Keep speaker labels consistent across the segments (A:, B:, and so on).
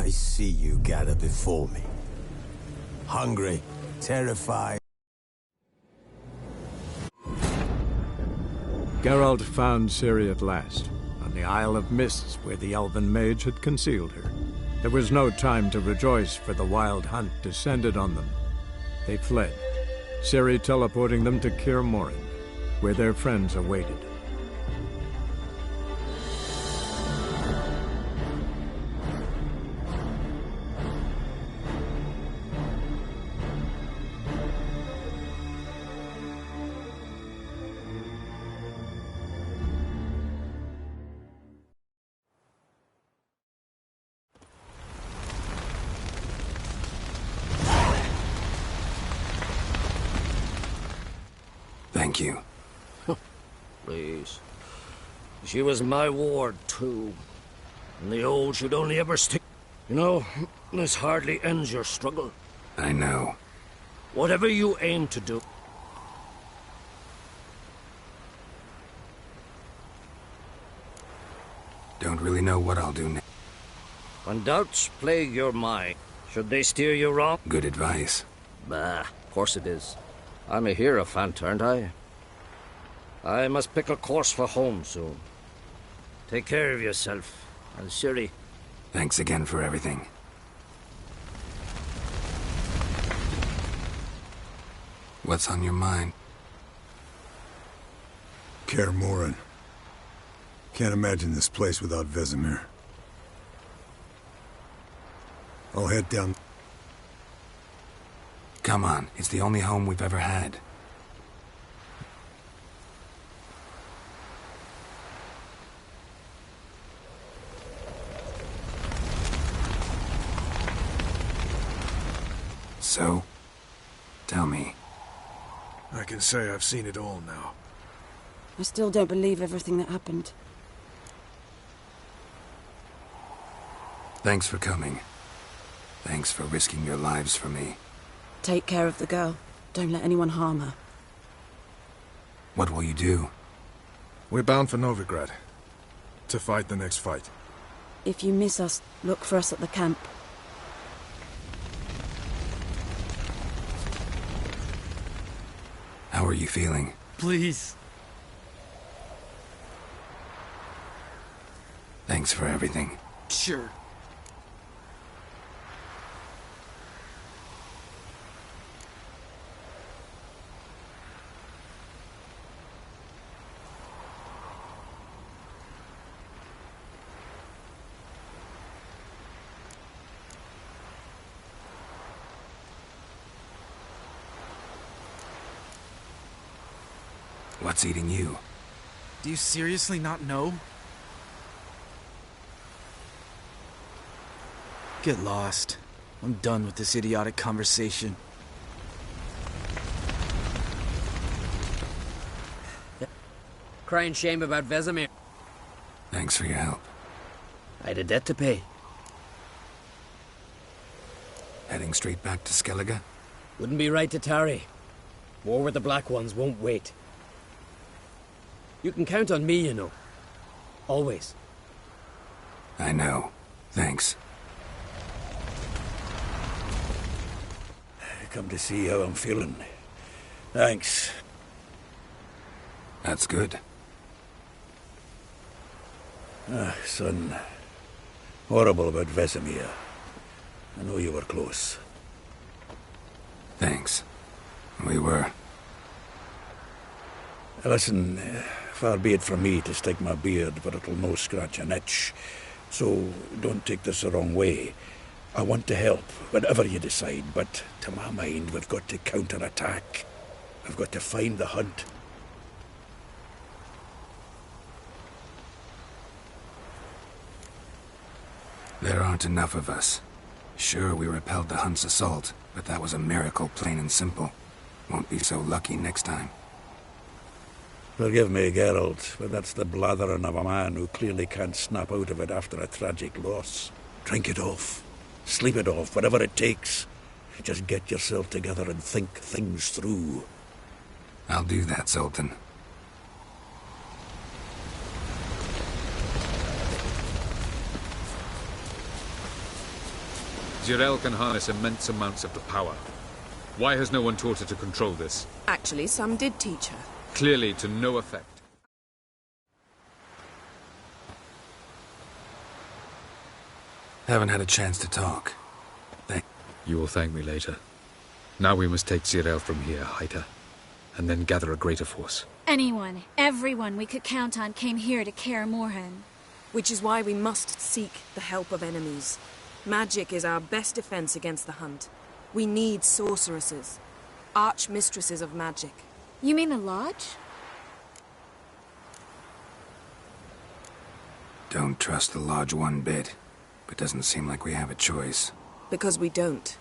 A: I see you gather before me. Hungry, terrified.
B: Geralt found Ciri at last, on the Isle of Mists where the elven mage had concealed her. There was no time to rejoice, for the wild hunt descended on them. They fled, Ciri teleporting them to Kaer Morhen, where their friends awaited.
C: Thank you.
D: Please. She was my ward, too. And the old should only ever stick... You know, this hardly ends your struggle.
C: I know.
D: Whatever you aim to do...
C: Don't really know what I'll do next.
D: When doubts plague your mind, should they steer you wrong?
C: Good advice.
D: Bah, of course it is. I'm a hierophant, aren't I? I must pick a course for home soon. Take care of yourself, and Ciri.
C: Thanks again for everything. What's on your mind?
E: Kaer Morhen. Can't imagine this place without Vesemir. I'll head down...
C: Come on, it's the only home we've ever had. So, tell me.
E: I can say I've seen it all now.
F: I still don't believe everything that happened.
C: Thanks for coming. Thanks for risking your lives for me.
F: Take care of the girl. Don't let anyone harm her.
C: What will you do?
E: We're bound for Novigrad. To fight the next fight.
F: If you miss us, look for us at the camp.
C: How are you feeling?
G: Please.
C: Thanks for everything.
G: Sure.
C: What's eating you?
G: Do you seriously not know? Get lost. I'm done with this idiotic conversation.
H: Crying shame about Vesemir.
C: Thanks for your help.
H: I had a debt to pay.
C: Heading straight back to Skellige?
H: Wouldn't be right to tarry. War with the Black Ones won't wait. You can count on me, you know. Always.
C: I know. Thanks.
I: Come to see how I'm feeling. Thanks.
C: That's good.
I: Son. Horrible about Vesemir. I know you were close.
C: Thanks. We were.
I: Listen, far be it from me to stick my beard, but it'll no scratch an itch. So don't take this the wrong way. I want to help, whatever you decide, but to my mind, we've got to counter-attack. We've got to find the hunt.
C: There aren't enough of us. Sure, we repelled the Hunt's assault, but that was a miracle, plain and simple. Won't be so lucky next time.
I: Forgive me, Geralt, but that's the blathering of a man who clearly can't snap out of it after a tragic loss. Drink it off. Sleep it off, whatever it takes. Just get yourself together and think things through.
C: I'll do that, Sultan.
J: Jirel can harness immense amounts of the power. Why has no one taught her to control this?
K: Actually, some did teach her.
J: Clearly to no effect.
C: Haven't had a chance to talk.
J: You will thank me later. Now we must take Jirel from here, Haida, and then gather a greater force.
L: Anyone, everyone we could count on came here to Kaer Morhen.
K: Which is why we must seek the help of enemies. Magic is our best defense against the Hunt. We need sorceresses. Archmistresses of magic.
L: You mean the Lodge?
C: Don't trust the Lodge one bit, but doesn't seem like we have a choice.
K: Because we don't.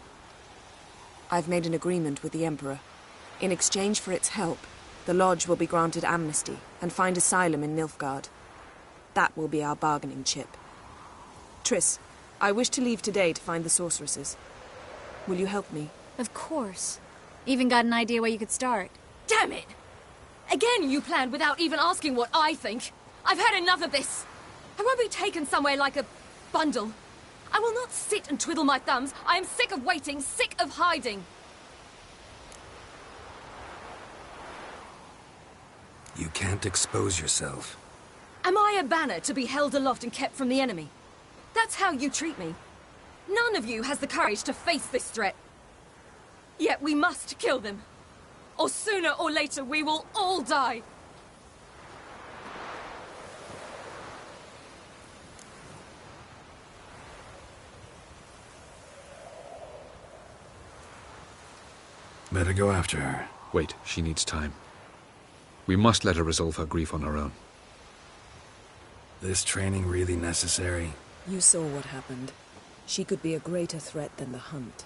K: I've made an agreement with the Emperor. In exchange for its help, the Lodge will be granted amnesty and find asylum in Nilfgaard. That will be our bargaining chip. Triss, I wish to leave today to find the sorceresses. Will you help me?
L: Of course. Even got an idea where you could start.
M: Damn it! Again you planned without even asking what I think. I've had enough of this. I won't be taken somewhere like a bundle. I will not sit and twiddle my thumbs. I am sick of waiting, sick of hiding.
C: You can't expose yourself.
M: Am I a banner to be held aloft and kept from the enemy? That's how you treat me. None of you has the courage to face this threat. Yet we must kill them. Or sooner or later we will all die.
C: Better go after her.
J: Wait, she needs time. We must let her resolve her grief on her own.
C: This training really necessary?
K: You saw what happened. She could be a greater threat than the Hunt.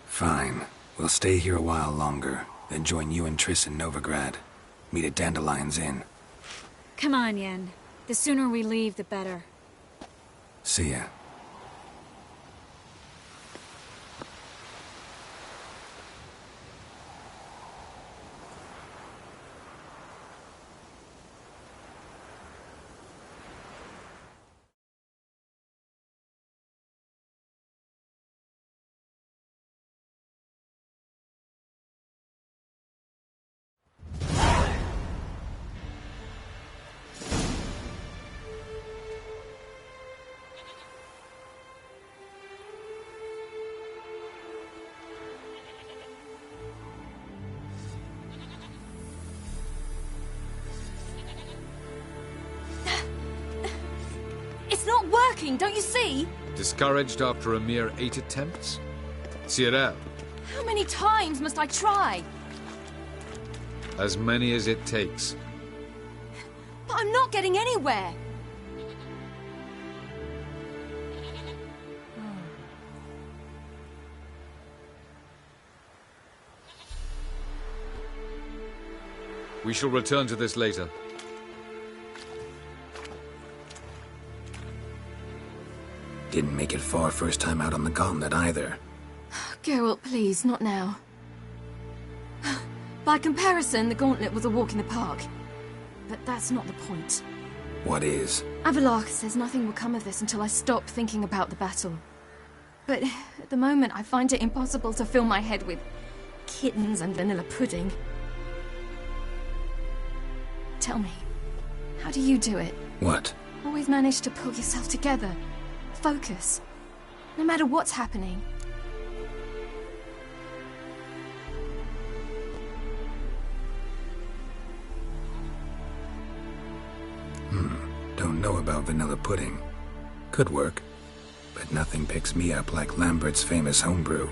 C: Fine. We'll stay here a while longer, then join you and Triss in Novigrad. Meet at Dandelion's Inn.
L: Come on, Yen. The sooner we leave, the better.
C: See ya.
M: It's not working, don't you see?
J: Discouraged after a mere 8 attempts? Jirel,
M: How many times must I try?
J: as many as it takes.
M: But I'm not getting anywhere.
J: We shall return to this later.
C: Didn't make it far first time out on the gauntlet either.
M: Geralt, please, not now. By comparison, the gauntlet was a walk in the park. But that's not the point.
C: What is?
M: Avalok says nothing will come of this until I stop thinking about the battle. But at the moment, I find it impossible to fill my head with kittens and vanilla pudding. Tell me, how do you do it?
C: What?
M: Always manage to pull yourself together. Focus. No matter what's happening.
C: Don't know about vanilla pudding. Could work. But nothing picks me up like Lambert's famous homebrew.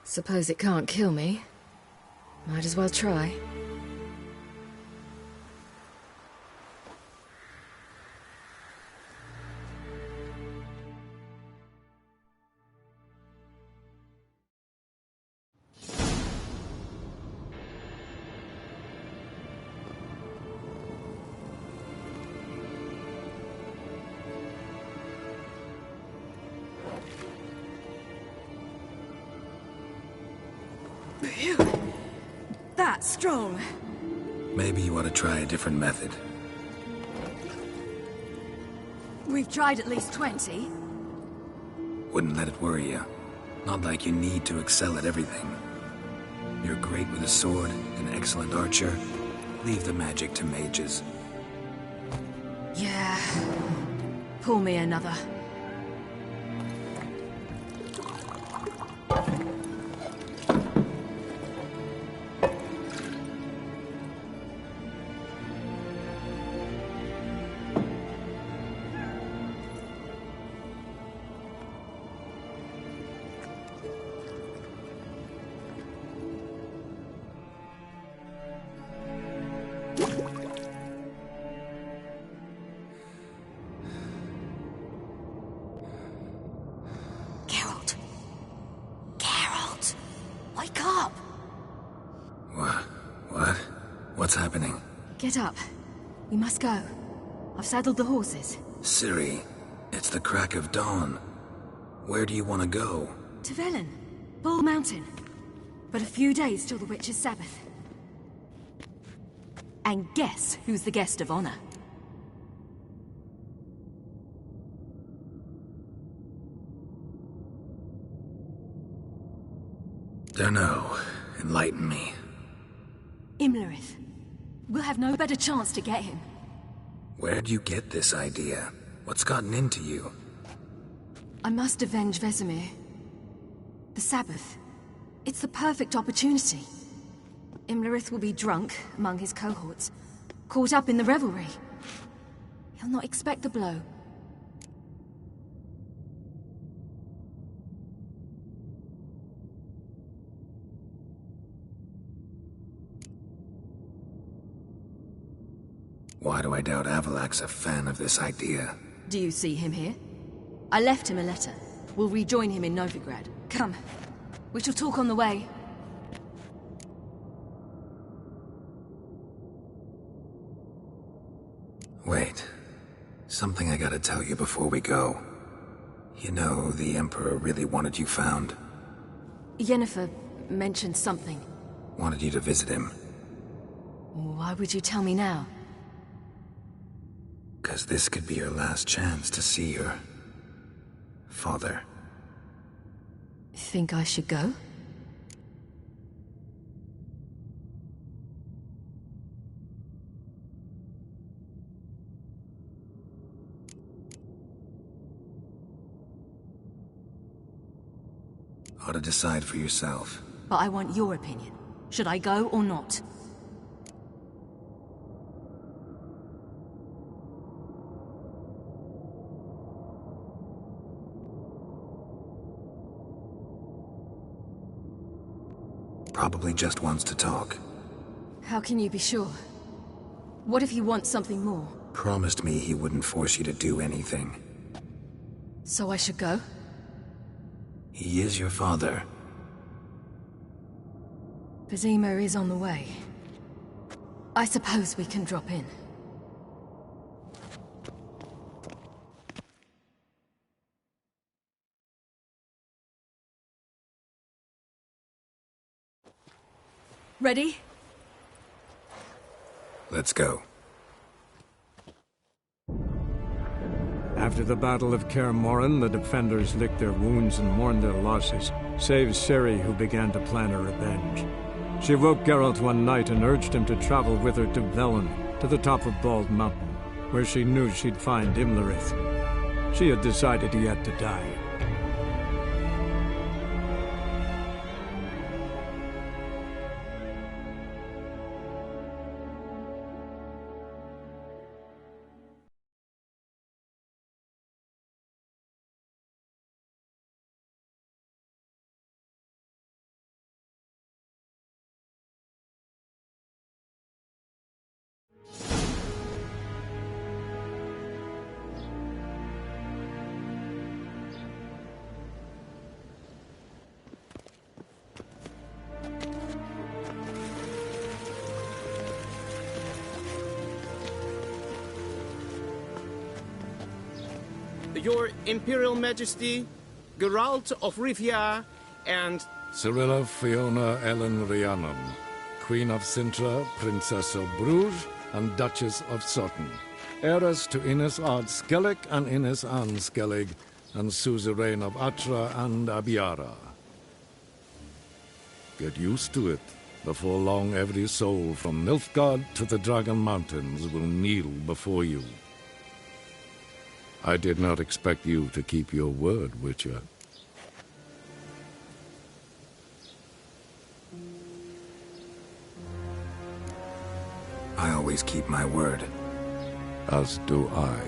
M: Suppose it can't kill me. Might as well try. That's strong.
C: Maybe you ought to try a different method.
M: We've tried at least 20.
C: Wouldn't let it worry you. Not like you need to excel at everything. You're great with a sword, an excellent archer. Leave the magic to mages.
M: Yeah. Pull me another.
C: What's happening?
M: Get up. We must go. I've saddled the horses.
C: Ciri, it's the crack of dawn. Where do you want to go?
M: To Velen. Bull Mountain. But a few days till the Witch's Sabbath. And guess who's the guest of honor?
C: Dunno. Enlighten me.
M: Imlerith. We'll have no better chance to get him.
C: Where'd you get this idea? What's gotten into you?
M: I must avenge Vesemir. The Sabbath. It's the perfect opportunity. Imlerith will be drunk among his cohorts, caught up in the revelry. He'll not expect the blow.
C: Why do I doubt Avalak's a fan of this idea?
M: Do you see him here? I left him a letter. We'll rejoin him in Novigrad. Come. We shall talk on the way.
C: Wait. Something I gotta tell you before we go. You know, the Emperor really wanted you found.
M: Yennefer mentioned something.
C: Wanted you to visit him.
M: Why would you tell me now?
C: 'Cause this could be your last chance to see your father.
M: Think I should go?
C: Ought to decide for yourself.
M: But I want your opinion. Should I go or not?
C: Probably just wants to talk.
M: How can you be sure? What if he wants something more?
C: Promised me he wouldn't force you to do anything.
M: So I should go?
C: He is your father.
M: Vesemir is on the way. I suppose we can drop in. Ready?
C: Let's go.
B: After the Battle of Kaer Morhen, the defenders licked their wounds and mourned their losses, save Ciri, who began to plan a revenge. She woke Geralt one night and urged him to travel with her to Velen, to the top of Bald Mountain, where she knew she'd find Imlerith. She had decided he had to die.
N: Your Imperial Majesty, Geralt of Rivia, and...
O: Cirilla Fiona Ellen Rhiannon, Queen of Sintra, Princess of Bruges, and Duchess of Sutton, heiress to Innes Ard Skellig and Innes Anne Skellig, and suzerain of Atra and Abiara. Get used to it. Before long, every soul from Nilfgaard to the Dragon Mountains will kneel before you. I did not expect you to keep your word, Witcher.
C: I always keep my word.
O: As do I.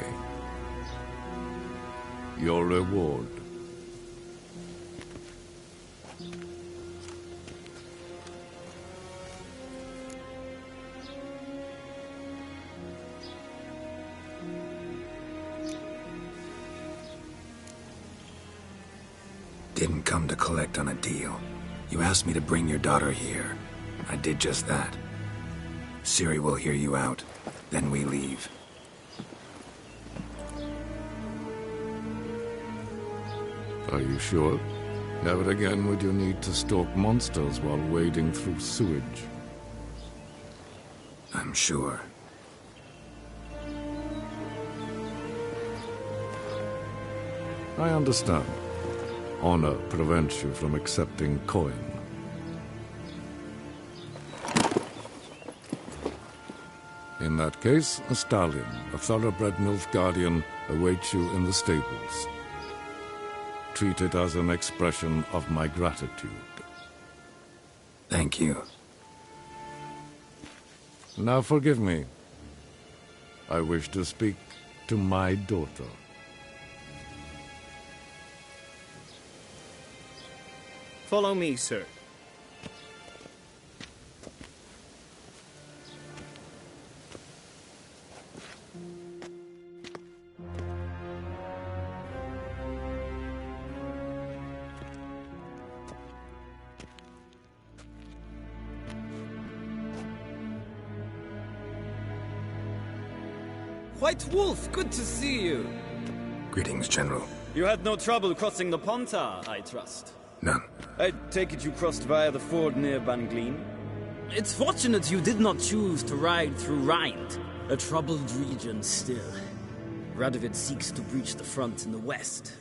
O: Your reward.
C: Didn't come to collect on a deal. You asked me to bring your daughter here. I did just that. Ciri will hear you out. Then we leave.
O: Are you sure? Never again would you need to stalk monsters while wading through sewage.
C: I'm sure.
O: I understand. Honor prevents you from accepting coin. In that case, a stallion, a thoroughbred Nilfgaardian, awaits you in the stables. Treat it as an expression of my gratitude.
C: Thank you.
O: Now forgive me. I wish to speak to my daughter.
N: Follow me, sir.
P: White Wolf, good to see you.
C: Greetings, General.
P: You had no trouble crossing the Pontar, I trust.
C: None.
P: I take it you crossed via the ford near Banglin? It's fortunate you did not choose to ride through Rind, a troubled region still. Radovid seeks to breach the front in the west.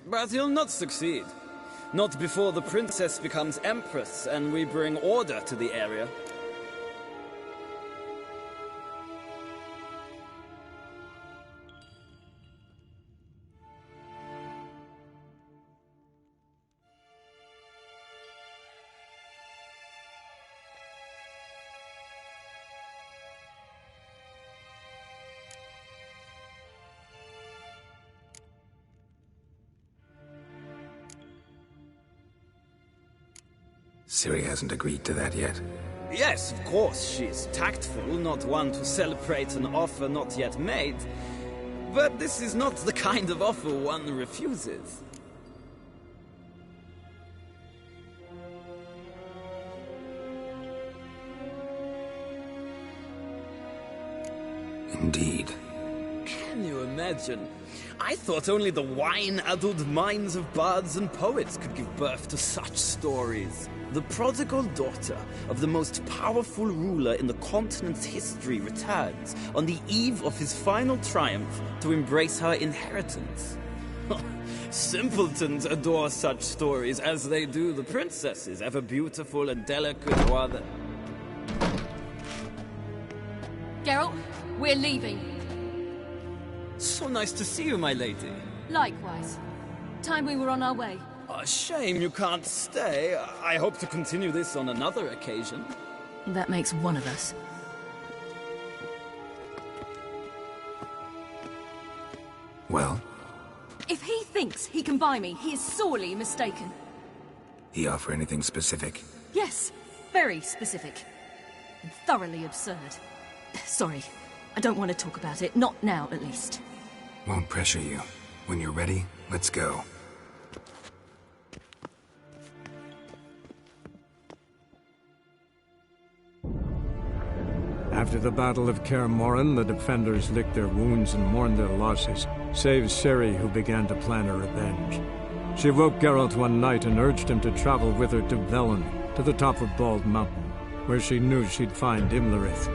P: But he'll not succeed. Not before the princess becomes empress and we bring order to the area.
C: Ciri hasn't agreed to that yet.
P: Yes, of course, she's tactful, not one to celebrate an offer not yet made. But this is not the kind of offer one refuses.
C: Indeed.
P: Can you imagine? I thought only the wine-addled minds of bards and poets could give birth to such stories. The prodigal daughter of the most powerful ruler in the continent's history returns on the eve of his final triumph to embrace her inheritance. Simpletons adore such stories as they do the princesses, ever beautiful and delicate while the...
M: Geralt, we're leaving.
P: So nice to see you, my lady.
M: Likewise. Time we were on our way.
P: A shame you can't stay. I hope to continue this on another occasion.
M: That makes one of us.
C: Well?
M: If he thinks he can buy me, he is sorely mistaken.
C: He offer anything specific?
M: Yes, very specific. And thoroughly absurd. Sorry, I don't want to talk about it. Not now, at least.
C: Won't pressure you. When you're ready, let's go.
B: After the Battle of Kaer Morhen, the defenders licked their wounds and mourned their losses, save Ciri, who began to plan a revenge. She woke Geralt one night and urged him to travel with her to Velen, to the top of Bald Mountain, where she knew she'd find Imlerith.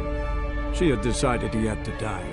B: She had decided he had to die.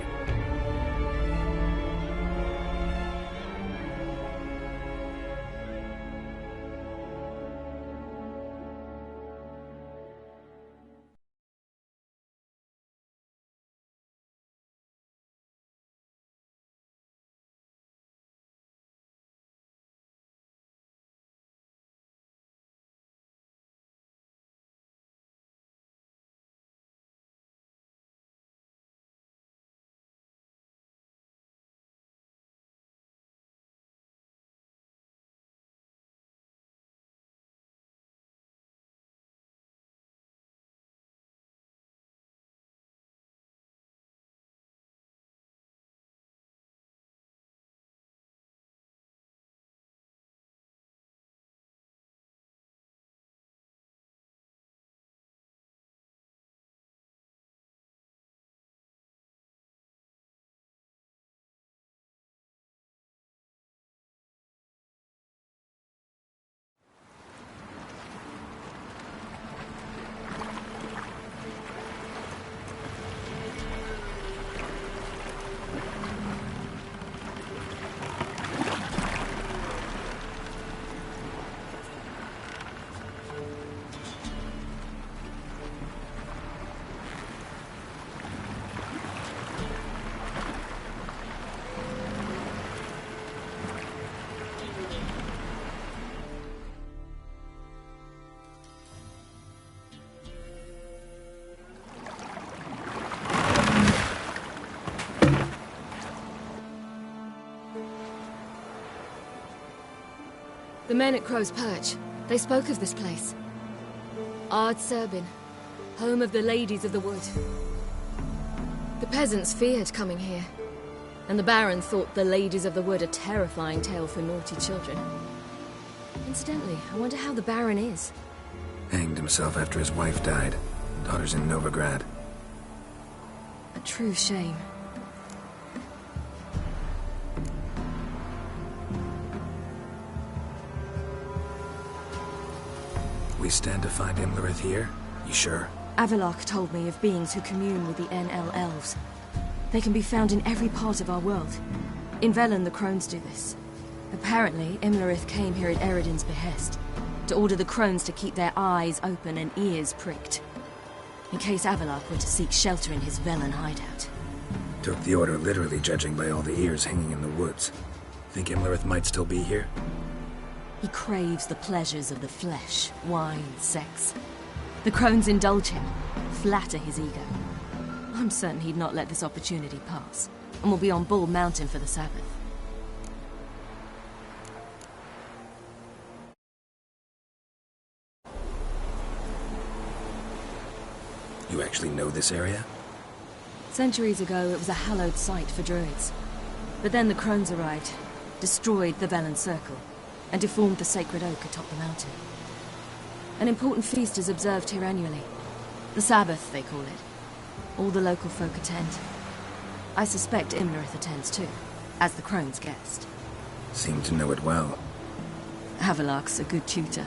M: The men at Crow's Perch, they spoke of this place. Ard Serbin, home of the Ladies of the Wood. The peasants feared coming here, and the Baron thought the Ladies of the Wood a terrifying tale for naughty children. Incidentally, I wonder how the Baron is.
C: Hanged himself after his wife died. Daughter's in Novigrad.
M: A true shame.
C: We stand to find Imlerith here? You sure?
M: Avalok told me of beings who commune with the NL elves. They can be found in every part of our world. In Velen, the Crones do this. Apparently, Imlerith came here at Eredin's behest, to order the Crones to keep their eyes open and ears pricked, in case Avalok were to seek shelter in his Velen hideout.
C: Took the order literally, judging by all the ears hanging in the woods. Think Imlerith might still be here?
M: He craves the pleasures of the flesh, wine, sex. The Crones indulge him, flatter his ego. I'm certain he'd not let this opportunity pass, and will be on Bull Mountain for the Sabbath.
C: You actually know this area?
M: Centuries ago, it was a hallowed site for druids. But then the Crones arrived, destroyed the Velen Circle, and deformed the sacred oak atop the mountain. An important feast is observed here annually. The Sabbath, they call it. All the local folk attend. I suspect Imlerith attends too, as the Crone's guest.
C: Seem to know it well.
M: Havelok's a good tutor.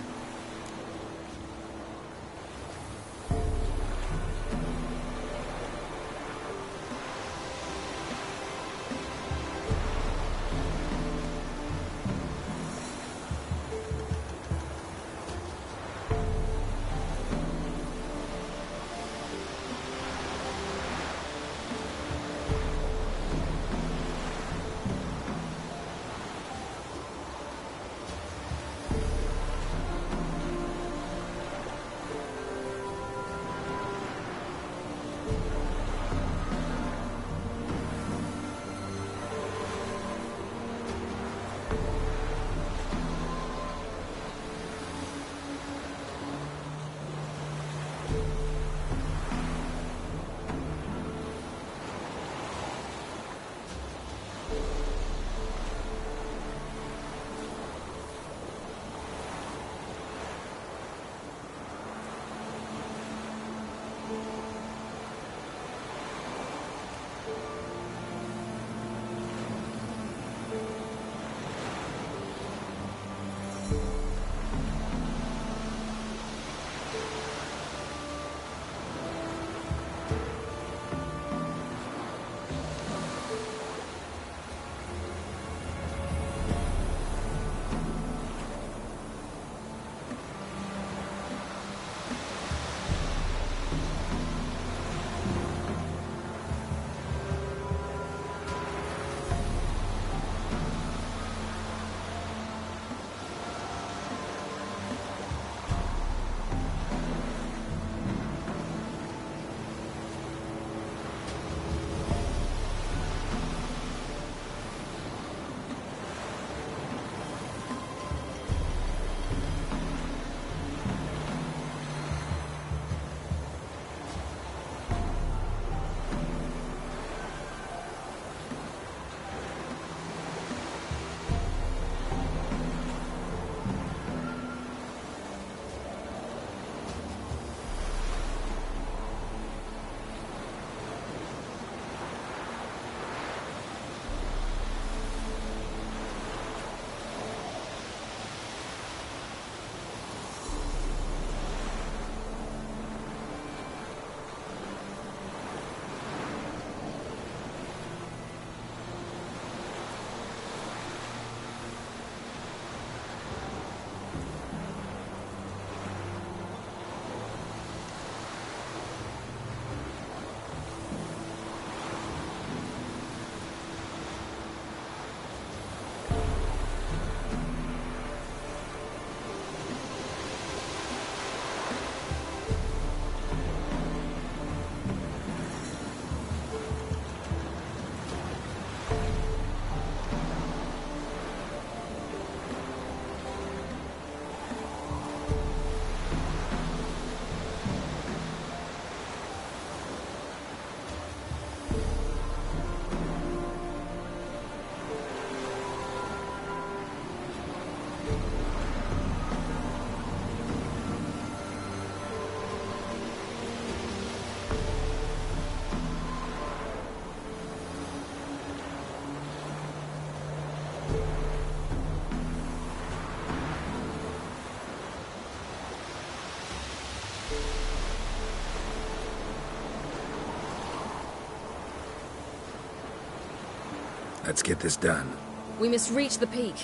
C: Let's get this done.
M: We must reach the peak.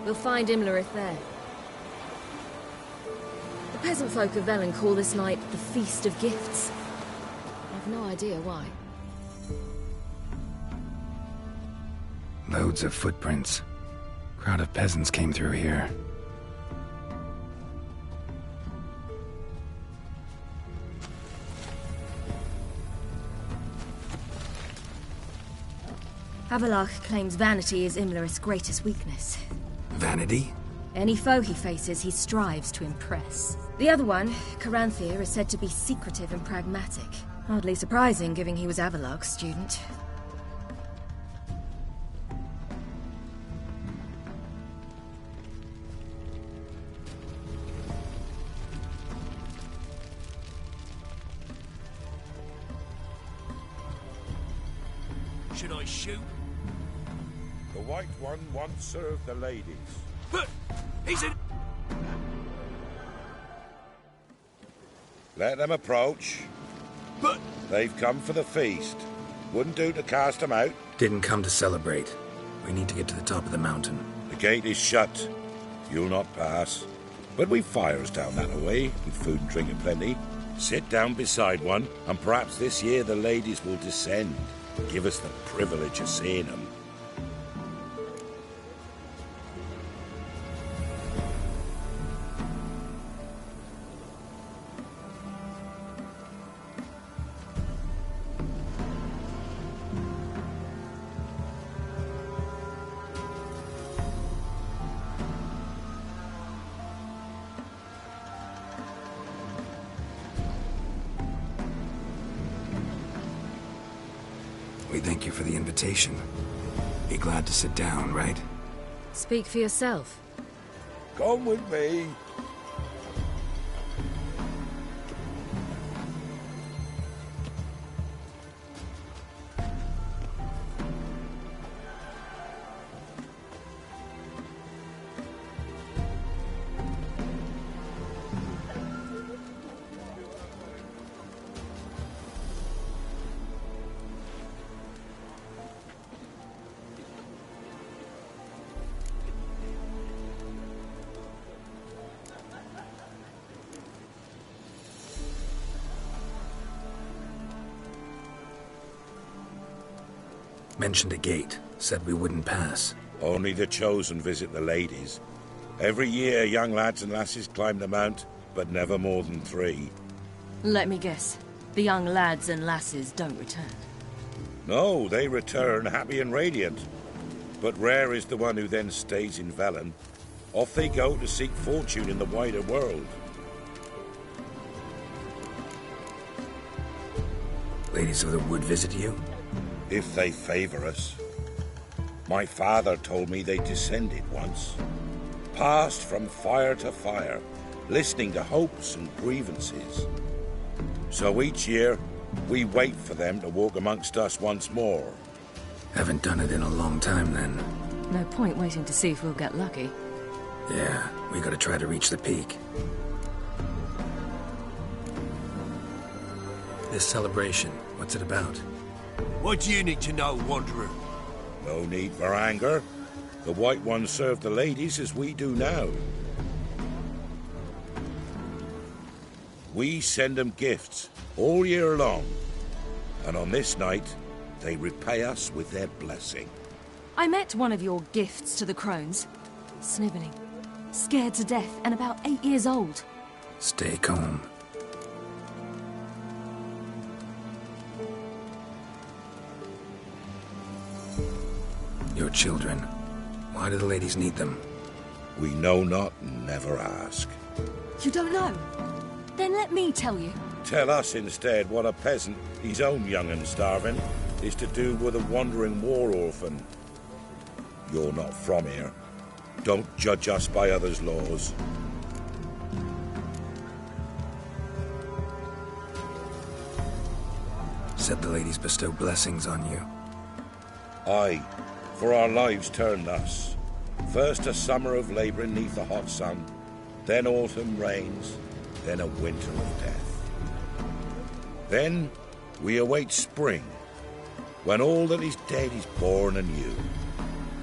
M: We'll find Imlerith there. The peasant folk of Velen call this night the Feast of Gifts. I've no idea why.
C: Loads of footprints. Crowd of peasants came through here.
M: Havelach claims vanity is Imlerith's greatest weakness.
C: Vanity?
M: Any foe he faces, he strives to impress. The other one, Caranthir, is said to be secretive and pragmatic. Hardly surprising, given he was Avalok's student.
A: Should I shoot?
Q: The White One once served the ladies.
A: But he's in...
Q: Let them approach.
A: But...
Q: They've come for the feast. Wouldn't do to cast them out.
C: Didn't come to celebrate. We need to get to the top of the mountain.
Q: The gate is shut. You'll not pass. But we've fires down that way, with food and drink aplenty. Sit down beside one, and perhaps this year the ladies will descend. Give us the privilege of seeing them.
C: We thank you for the invitation. Be glad to sit down, right?
M: Speak for yourself.
Q: Come with me.
C: Mentioned a gate. Said we wouldn't pass.
Q: Only the chosen visit the ladies. Every year, young lads and lasses climb the mount, but never more than 3.
M: Let me guess. The young lads and lasses don't return.
Q: No, they return happy and radiant. But rare is the one who then stays in Velen. Off they go to seek fortune in the wider world.
C: Ladies of the Wood visit you?
Q: If they favor us. My father told me they descended once. Passed from fire to fire, listening to hopes and grievances. So each year, we wait for them to walk amongst us once more.
C: Haven't done it in a long time, then.
M: No point waiting to see if we'll get lucky.
C: Yeah, we gotta try to reach the peak. This celebration, what's it about?
A: What do you need to know, Wanderer?
Q: No need for anger. The White Ones serve the ladies as we do now. We send them gifts all year long. And on this night, they repay us with their blessing.
M: I met one of your gifts to the crones. Sniveling. Scared to death and about 8 years old.
C: Stay calm. Your children. Why do the ladies need them?
Q: We know not and never ask.
M: You don't know? Then let me tell you.
Q: Tell us instead what a peasant, his own young and starving, is to do with a wandering war orphan. You're not from here. Don't judge us by others' laws.
C: Said the ladies bestow blessings on you.
Q: Aye, for our lives turn thus. First a summer of labouring neath the hot sun, then autumn rains, then a winter of death. Then we await spring, when all that is dead is born anew.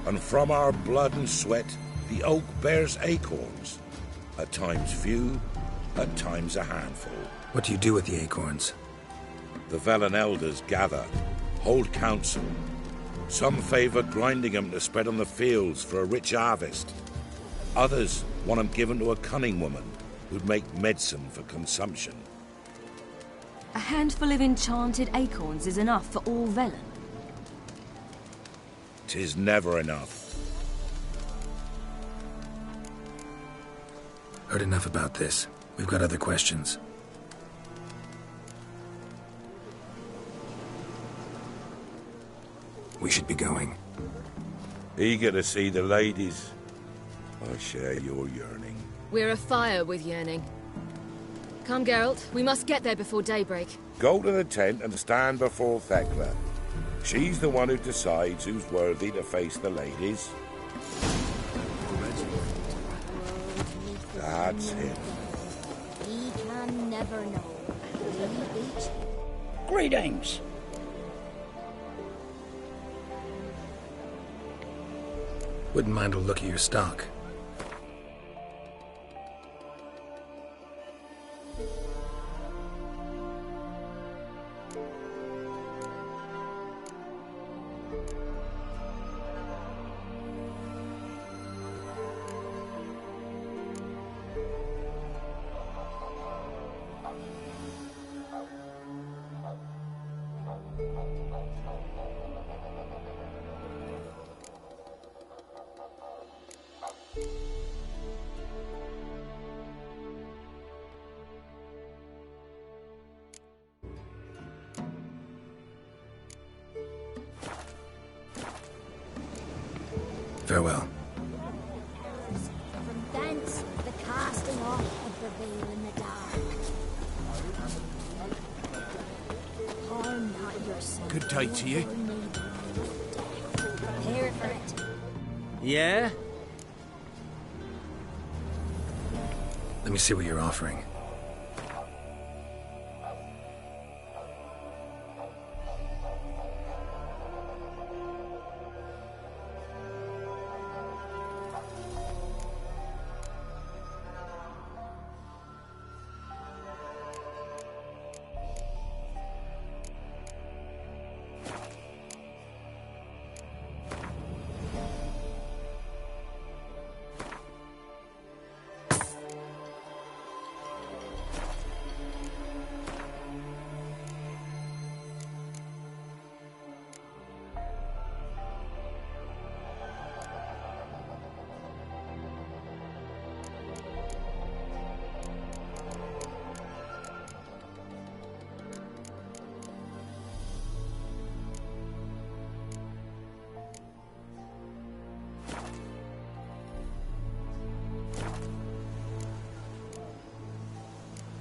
Q: And from our blood and sweat, the oak bears acorns, at times few, at times a handful.
C: What do you do with the acorns?
Q: The Velen elders gather, hold council. Some favour grinding them to spread on the fields for a rich harvest. Others want them given to a cunning woman who'd make medicine for consumption.
M: A handful of enchanted acorns is enough for all Velen.
Q: 'Tis never enough.
C: Heard enough about this. We've got other questions. We should be going.
Q: Eager to see the ladies. I share your yearning.
M: We're afire with yearning. Come, Geralt. We must get there before daybreak.
Q: Go to the tent and stand before Thekla. She's the one who decides who's worthy to face the ladies. That's him.
R: He can never know.
I: Greetings.
C: Wouldn't mind a look at your stock. Farewell.
R: From thence, the casting off of the veil in the dark. Harm not yourself.
A: Good day to you.
R: Prepare for it.
P: Yeah?
C: Let me see what you're offering.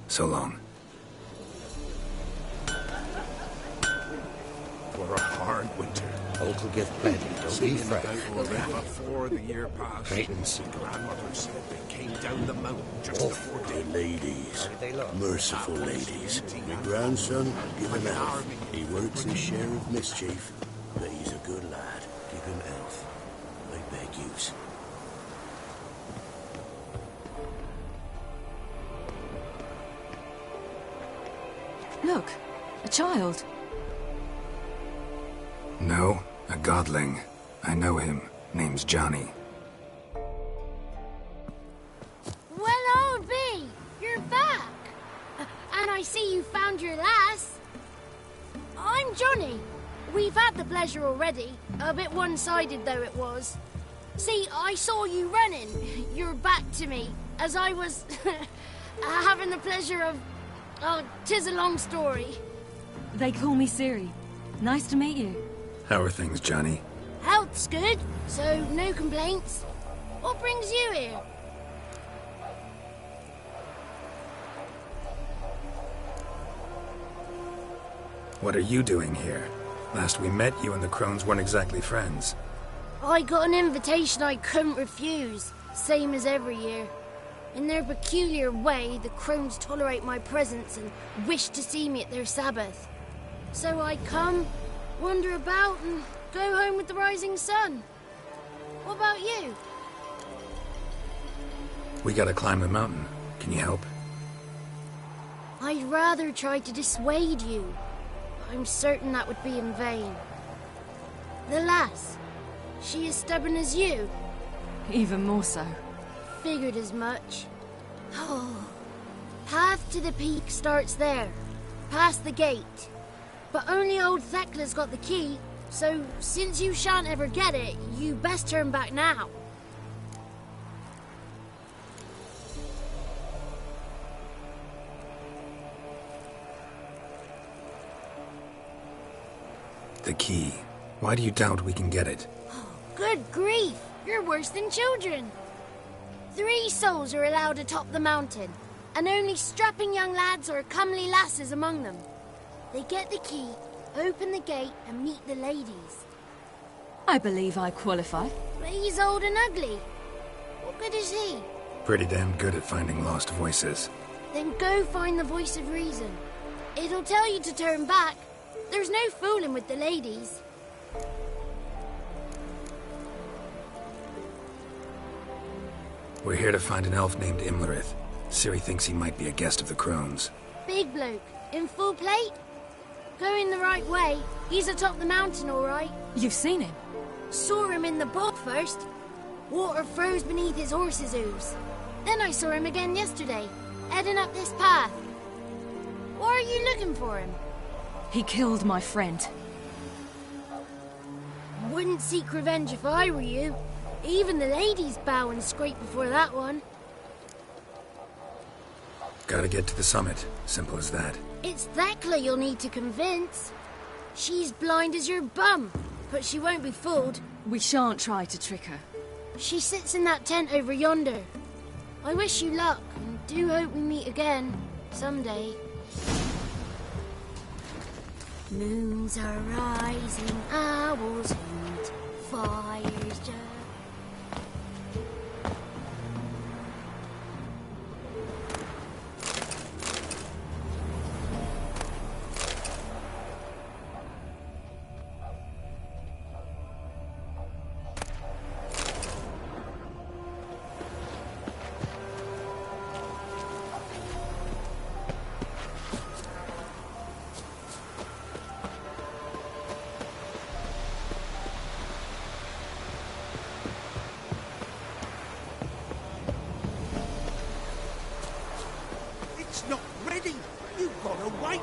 C: So long.
A: For a hard winter. Folk will get plenty, don't be afraid. Before the year passed,
D: Greetings.
A: grandmother said they came down the mountain just before day.
S: Ladies, merciful ladies. My grandson, give him elf. He works his share of mischief, but he's a good lad. Give him elf. I beg yous.
M: Look, a child.
C: No, a godling. I know him. Name's Johnny.
R: Well, old B, you're back. And I see you found your lass. I'm Johnny. We've had the pleasure already. A bit one-sided, though it was. See, I saw you running. Your back to me, as I was having the pleasure of... Oh, 'tis a long story.
M: They call me Ciri. Nice to meet you.
C: How are things, Johnny?
R: Health's good, so no complaints. What brings you here?
C: What are you doing here? Last we met, you and the crones weren't exactly friends.
R: I got an invitation I couldn't refuse, same as every year. In their peculiar way, the crones tolerate my presence and wish to see me at their Sabbath. So I come, wander about, and go home with the rising sun. What about you?
C: We gotta climb the mountain. Can you help?
R: I'd rather try to dissuade you, but I'm certain that would be in vain. The lass, she as stubborn as you?
M: Even more so.
R: Figured as much. Oh. Path to the peak starts there, past the gate. But only old Thekla's got the key, so since you shan't ever get it, you best turn back now.
C: The key. Why do you doubt we can get it?
R: Good grief! You're worse than children. 3 souls are allowed atop the mountain, and only strapping young lads or comely lasses among them. They get the key, open the gate, and meet the ladies.
M: I believe I qualify.
R: But he's old and ugly. What good is he?
C: Pretty damn good at finding lost voices.
R: Then go find the voice of reason. It'll tell you to turn back. There's no fooling with the ladies.
C: We're here to find an elf named Imlerith. Ciri thinks he might be a guest of the crones.
R: Big bloke, in full plate? Going the right way. He's atop the mountain, all right.
M: You've seen him?
R: Saw him in the bog first. Water froze beneath his horse's hooves. Then I saw him again yesterday, heading up this path. Why are you looking for him?
M: He killed my friend.
R: Wouldn't seek revenge if I were you. Even the ladies bow and scrape before that one.
C: Gotta get to the summit. Simple as that.
R: It's Thekla you'll need to convince. She's blind as your bum, but she won't be fooled.
M: We shan't try to trick her.
R: She sits in that tent over yonder. I wish you luck, and do hope we meet again, someday. Moons are rising, owls hoot, fires just...
S: It's not ready. You've got to wait.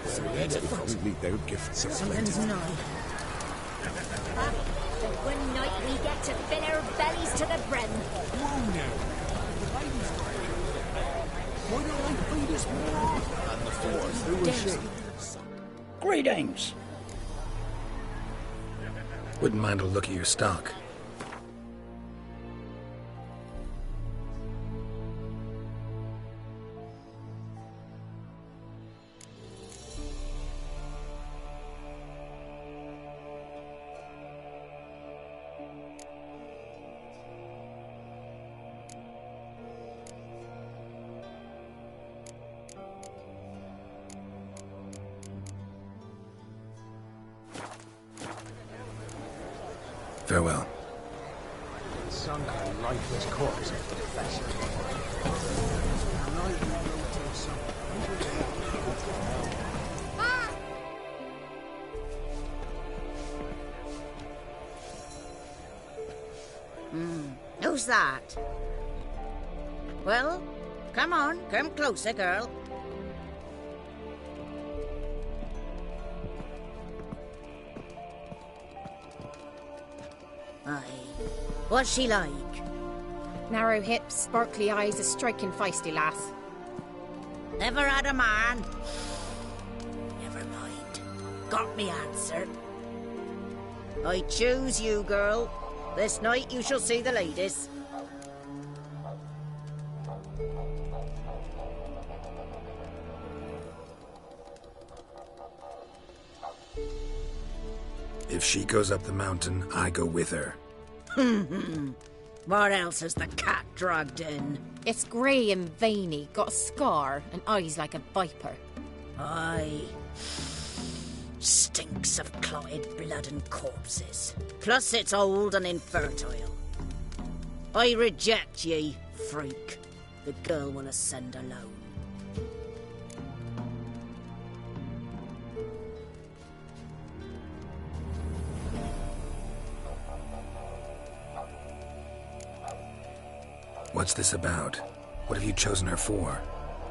A: So that's only their gifts of plenty.
T: One night we get to fill our bellies to the brim.
S: Whoa now. Why don't they feed us more? And the fourth, who was she?
I: Greetings.
C: Wouldn't mind a look at your stock. Farewell.
S: Sunk a lifeless corpse into the festival.
U: Who's that? Well, come on, come closer, girl. Aye. What's she like?
V: Narrow hips, sparkly eyes, a striking feisty lass.
U: Never had a man. Never mind. Got me answer. I choose you, girl. This night you shall see the ladies.
C: If she goes up the mountain, I go with her.
U: What else has the cat dragged in?
V: It's grey and veiny, got a scar, and eyes like a viper.
U: Aye. Stinks of clotted blood and corpses. Plus it's old and infertile. I reject ye, freak. The girl will ascend alone.
C: What's this about? What have you chosen her for?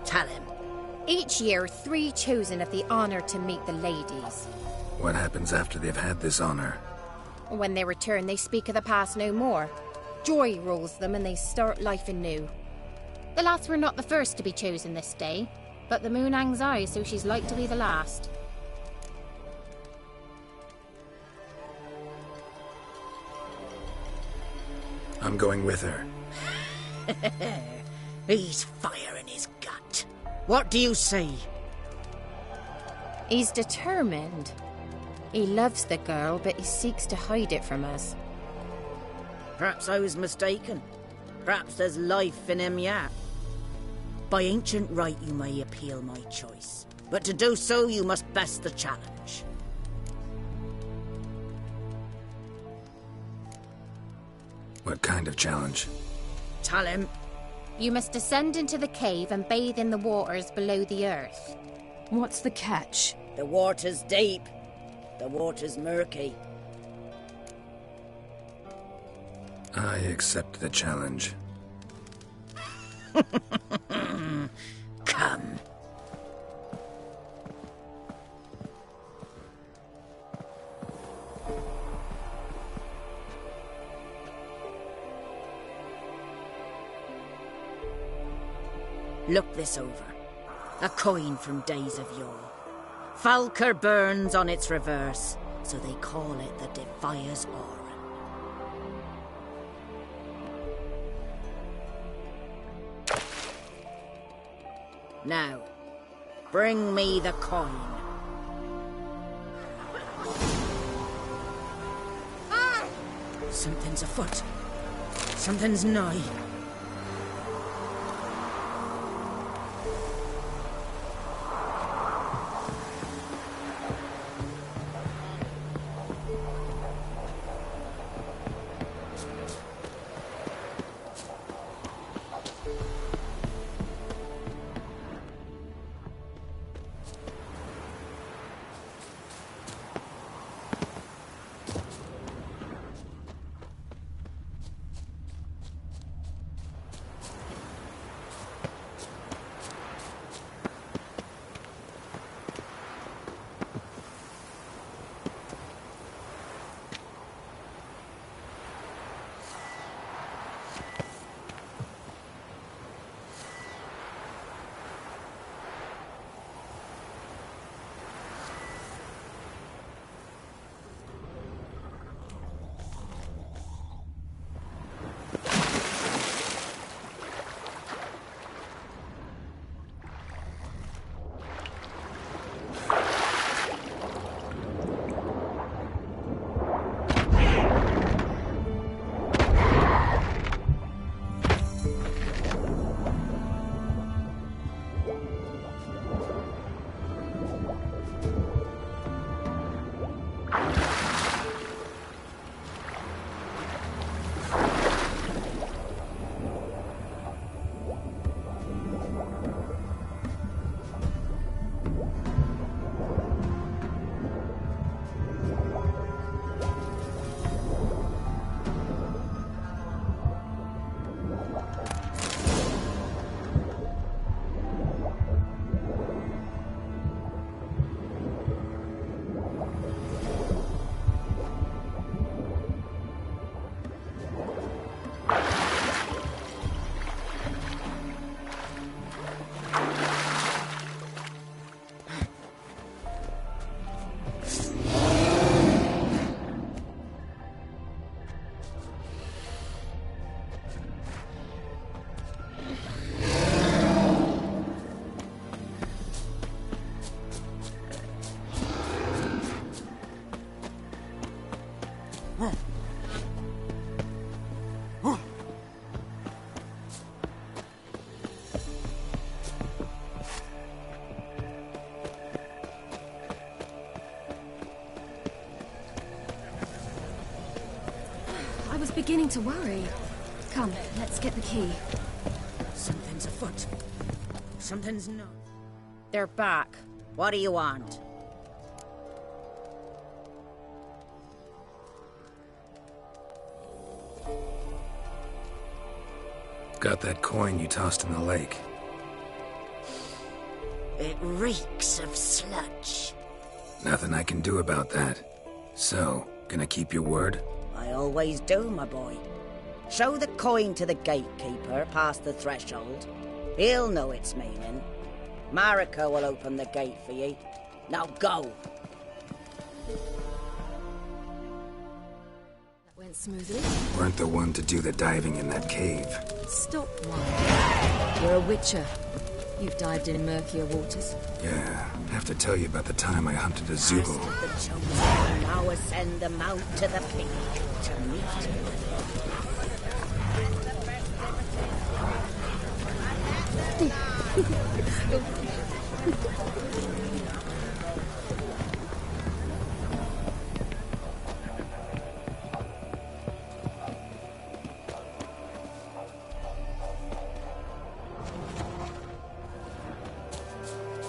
U: Tell him.
V: Each year, 3 chosen have the honour to meet the ladies.
C: What happens after they've had this honor?
V: When they return, they speak of the past no more. Joy rules them and they start life anew. The lass were not the first to be chosen this day, but the moon hangs high, so she's like to be the last.
C: I'm going with her.
U: He's fire in his gut. What do you say?
V: He's determined. He loves the girl, but he seeks to hide it from us.
U: Perhaps I was mistaken. Perhaps there's life in him yet. By ancient right you may appeal my choice, but to do so you must best the challenge.
C: What kind of challenge?
U: Tell him.
V: You must descend into the cave and bathe in the waters below the earth.
M: What's the catch?
U: The water's deep. The water's murky.
C: I accept the challenge.
U: Come. Look this over. A coin from days of yore. Falker burns on its reverse, so they call it the Defier's Aura. Now, bring me the coin. Something's afoot. Something's nigh.
M: I was beginning to worry. Come, let's get the key.
U: Something's afoot. Something's not. They're back. What do you want?
C: Got that coin you tossed in the lake.
U: It reeks of sludge.
C: Nothing I can do about that. So, gonna keep your word?
U: I always do, my boy. Show the coin to the gatekeeper past the threshold. He'll know its meaning. Marika will open the gate for you. Now go.
M: That went smoothly.
C: Weren't the one to do the diving in that cave.
M: Stop one. You're a witcher. You've dived in murkier waters.
C: Yeah, have to tell you about the time I hunted a Zoogle.
U: The chosen now ascend the mount to the peak to meet.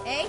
M: Hey?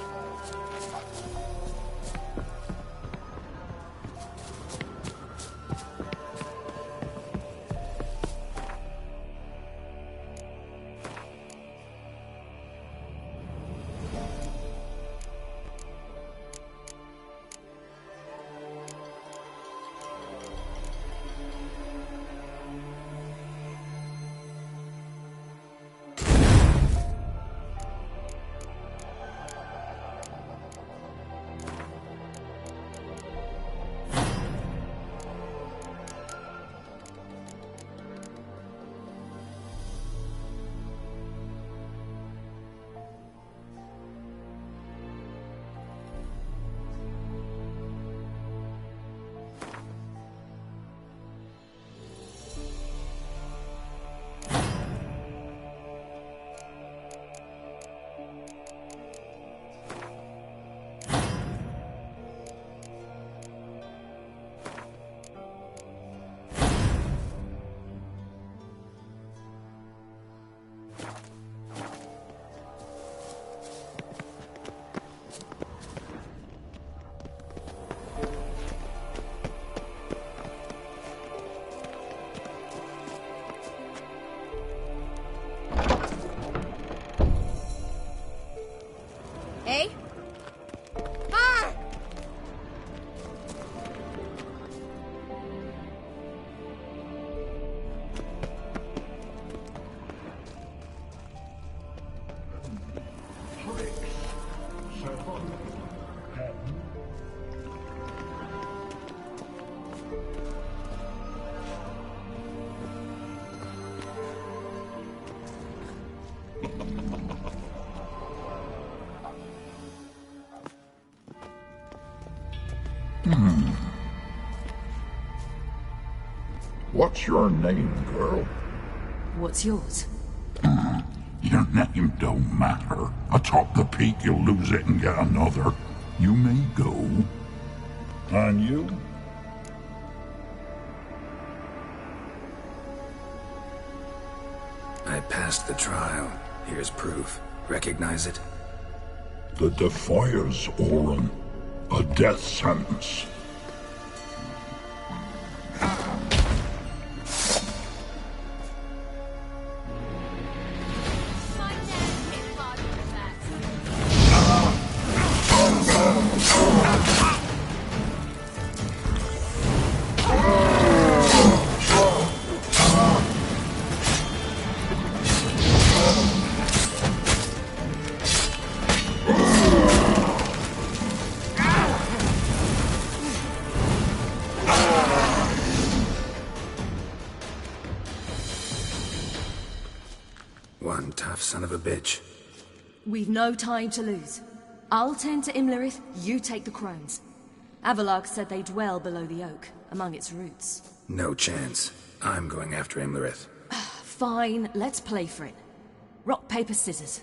M: Hey? Ah!
E: What's your name, girl?
M: What's yours?
E: Your name don't matter. Atop the peak, you'll lose it and get another. You may go. And you?
C: I passed the trial. Here's proof. Recognize it?
E: The Defiers, Orin. A death sentence.
C: One tough son of a bitch.
M: We've no time to lose. I'll tend to Imlerith, you take the crones. Avalok said they dwell below the oak. among its roots.
C: No chance. I'm going after Imlerith.
M: Fine, let's play for it. Rock, paper, scissors.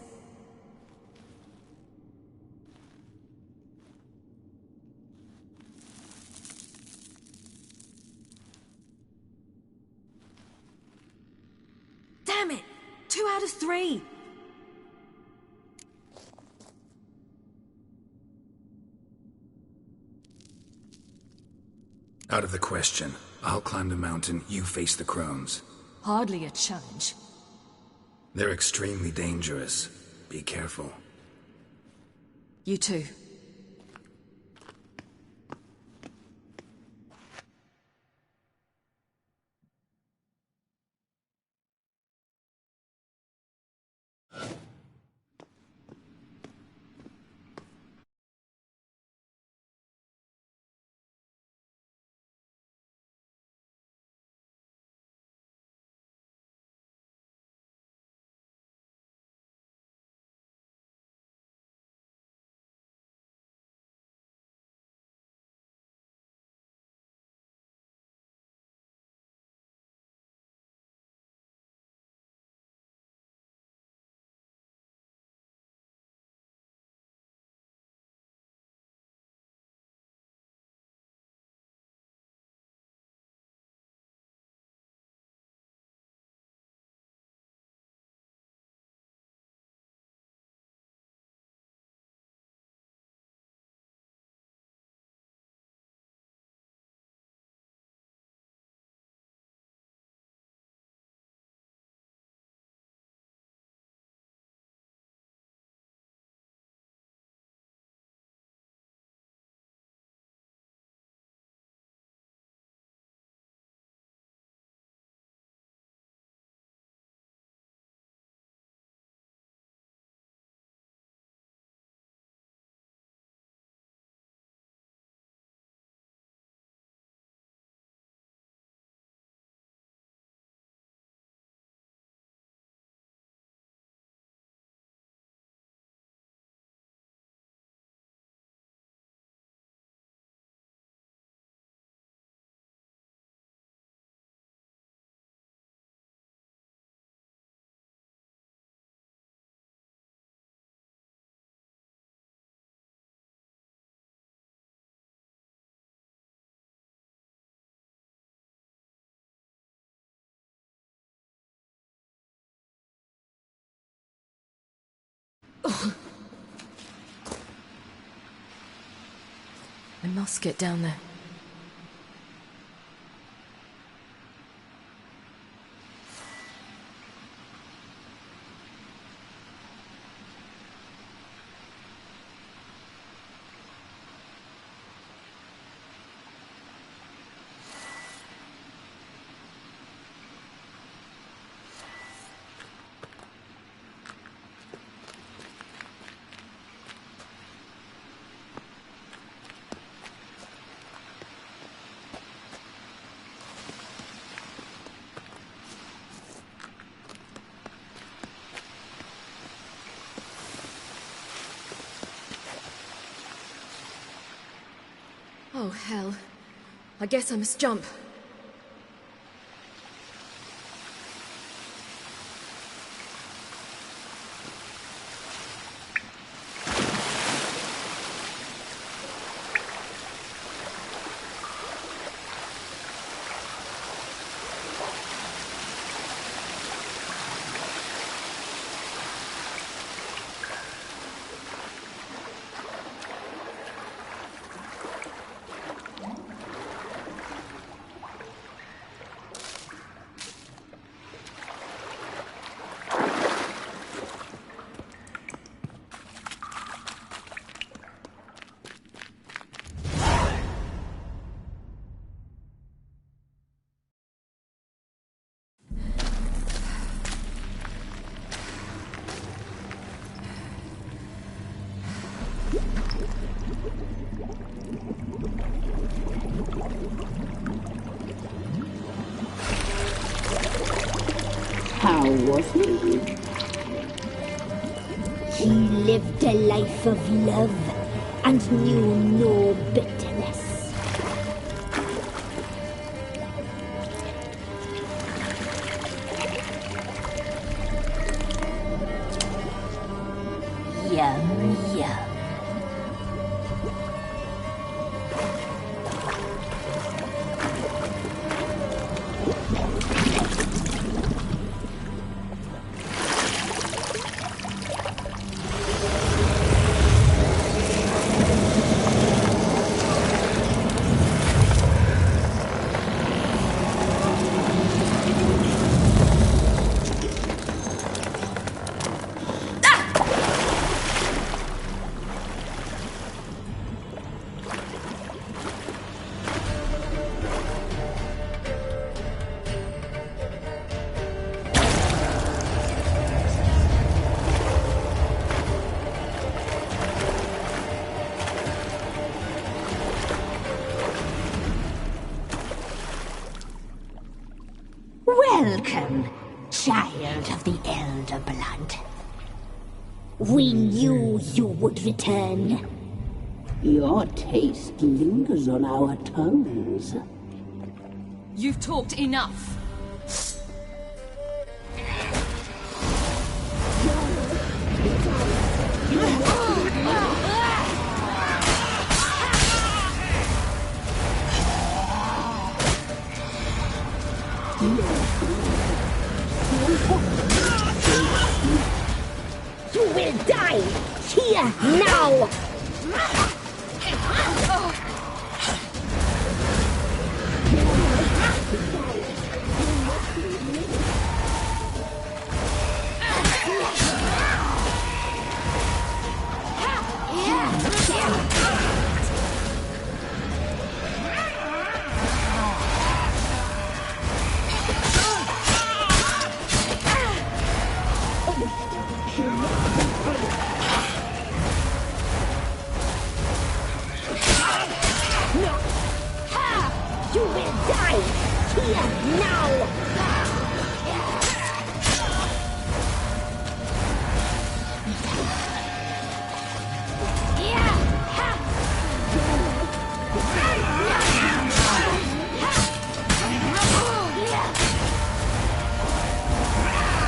M: Damn it! 2 out of 3!
C: Out of the question. I'll climb the mountain, you face the crones.
M: Hardly a challenge.
C: They're extremely dangerous. Be careful.
M: You too. I must get down there. Oh, hell. I guess I must jump.
F: How was he? He lived a life of love and knew no bitterness. Welcome, child of the Elder Blood. We knew you would return. Your taste lingers on our tongues.
M: You've talked enough.
F: You will die here now! You will die here now!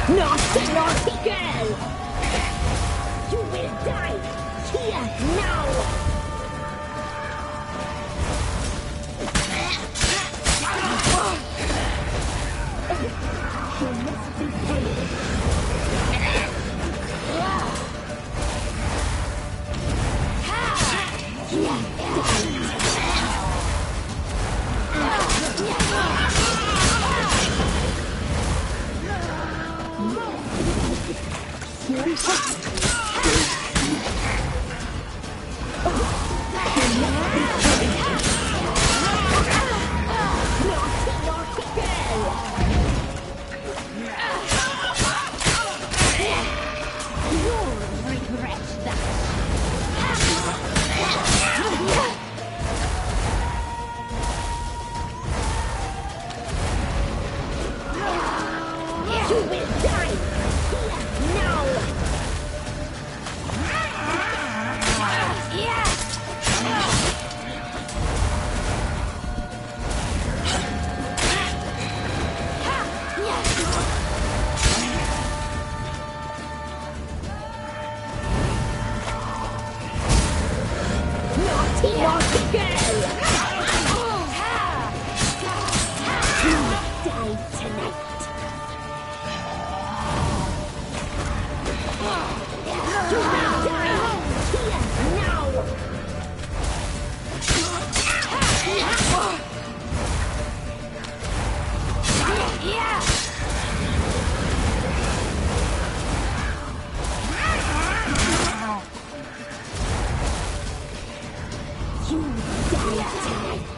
F: Naughty, naughty girl! You will die here now! Naughty, naughty girl! You die tonight!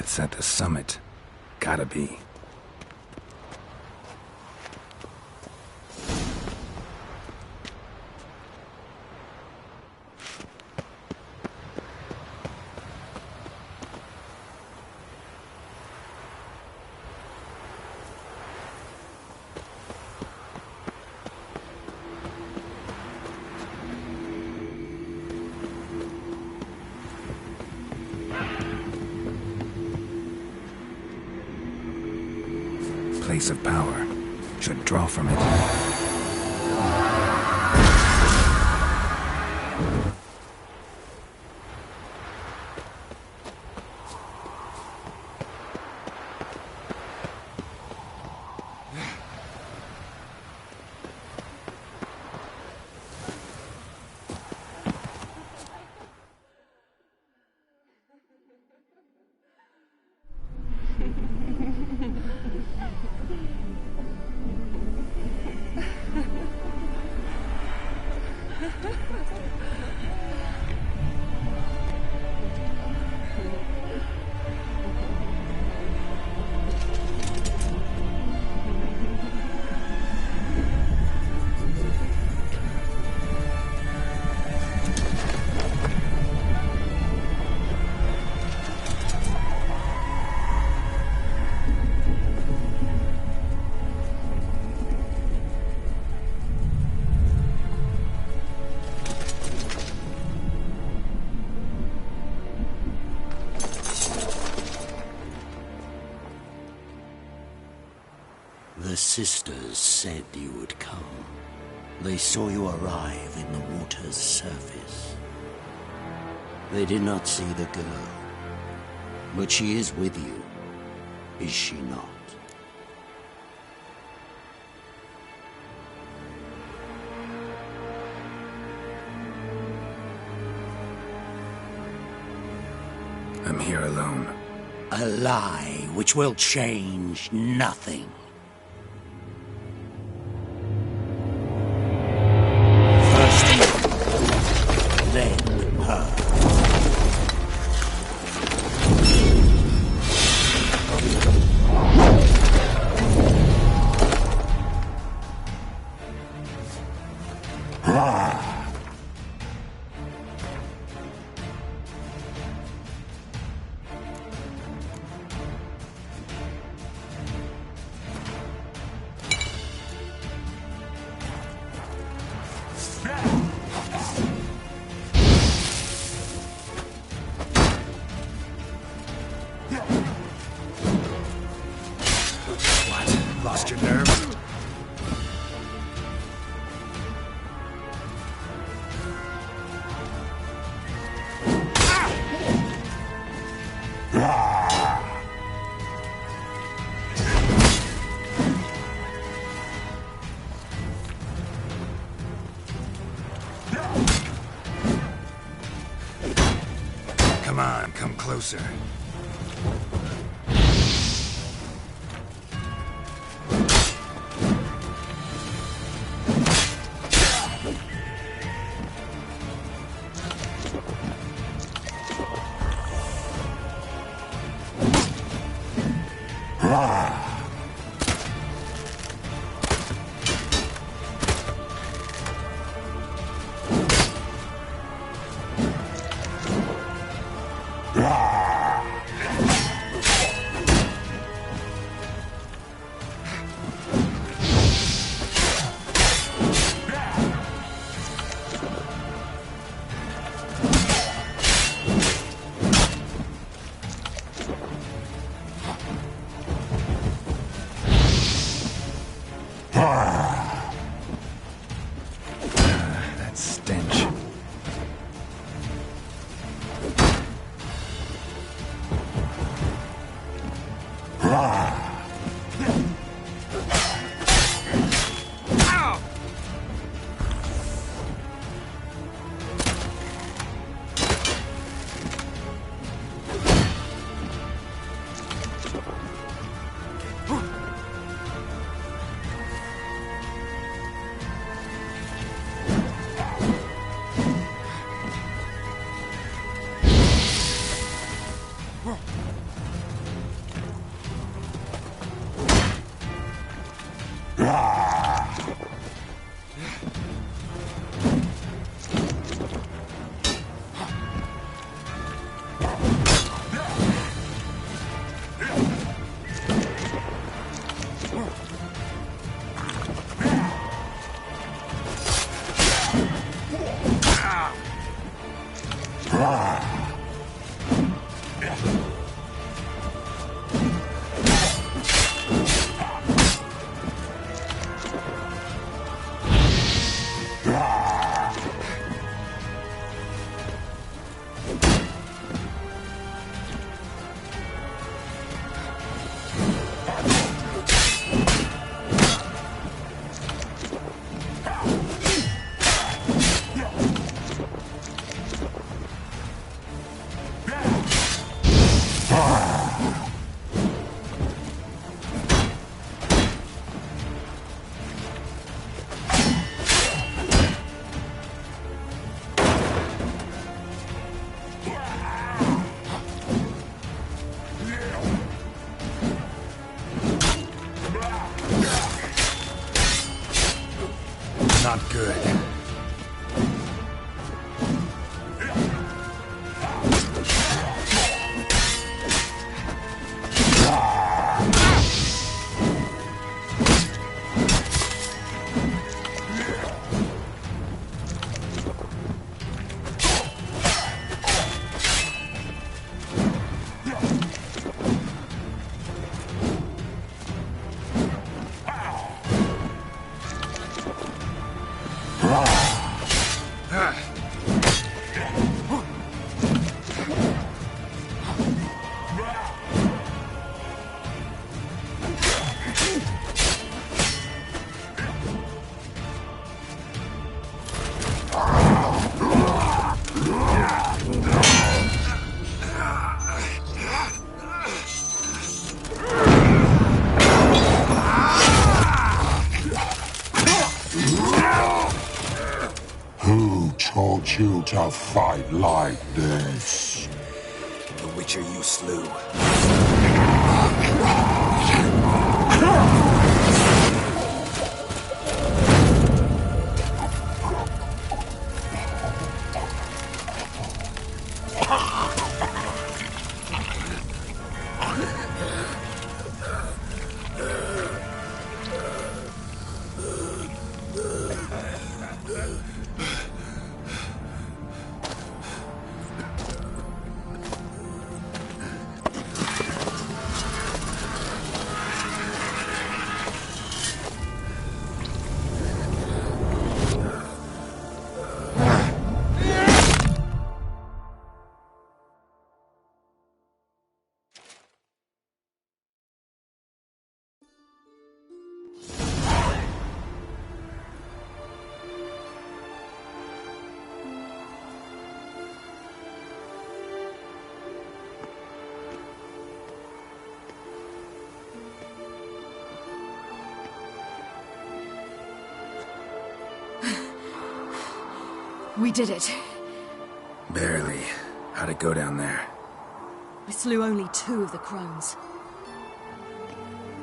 C: It's at the summit. Gotta be. Place of power. Should draw from it.
S: The sisters said you would come. They saw you arrive in the water's surface. They did not see the girl. But she is with you, is she not?
C: I'm here alone.
S: A lie which will change nothing. First you, then her.
C: What? Lost your nerve? Come on, come closer.
E: Who taught you to fight like this?
C: The Witcher you slew.
M: We did it.
C: Barely. How'd it go down there?
M: We slew only 2 of the crones.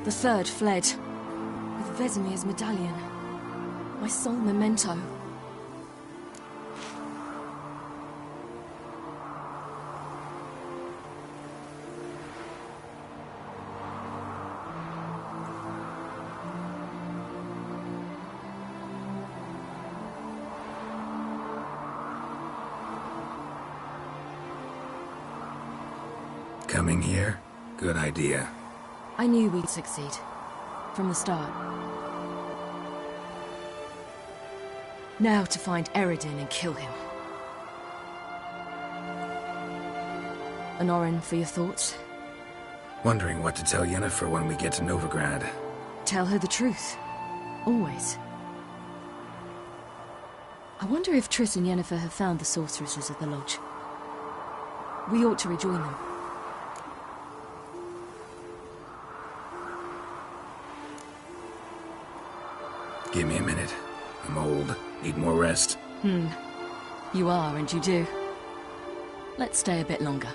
M: The third fled, with Vesemir's medallion. My sole memento.
C: Coming here? Good idea.
M: I knew we'd succeed. From the start. Now to find Eredin and kill him. Honorin, for your thoughts?
C: Wondering what to tell Yennefer when we get to Novigrad.
M: Tell her the truth. Always. I wonder if Triss and Yennefer have found the sorceresses of the Lodge. We ought to rejoin them.
C: Give me a minute. I'm old. Need more rest.
M: You are, and you do. Let's stay a bit longer.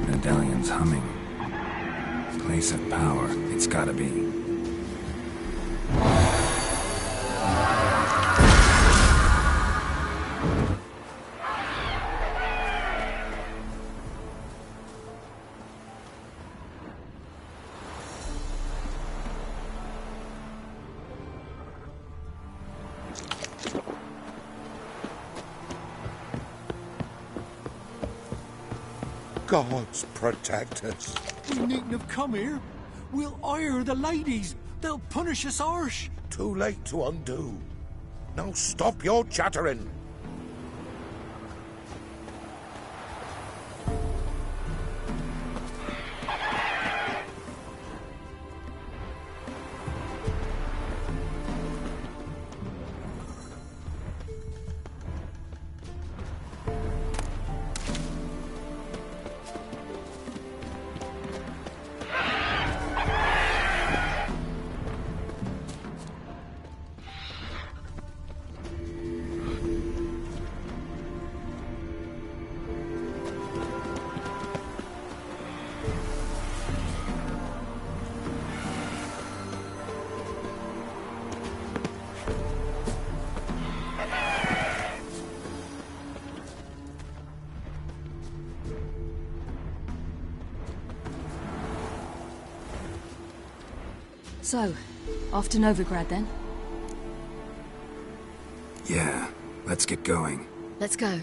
C: Medallion's humming. Place of power. It's gotta be.
Q: Gods protect us.
A: We needn't have come here. We'll ire the ladies. They'll punish us harsh.
Q: Too late to undo. Now stop your chattering.
M: So, off to Novigrad then?
C: Yeah, let's get going.
M: Let's go.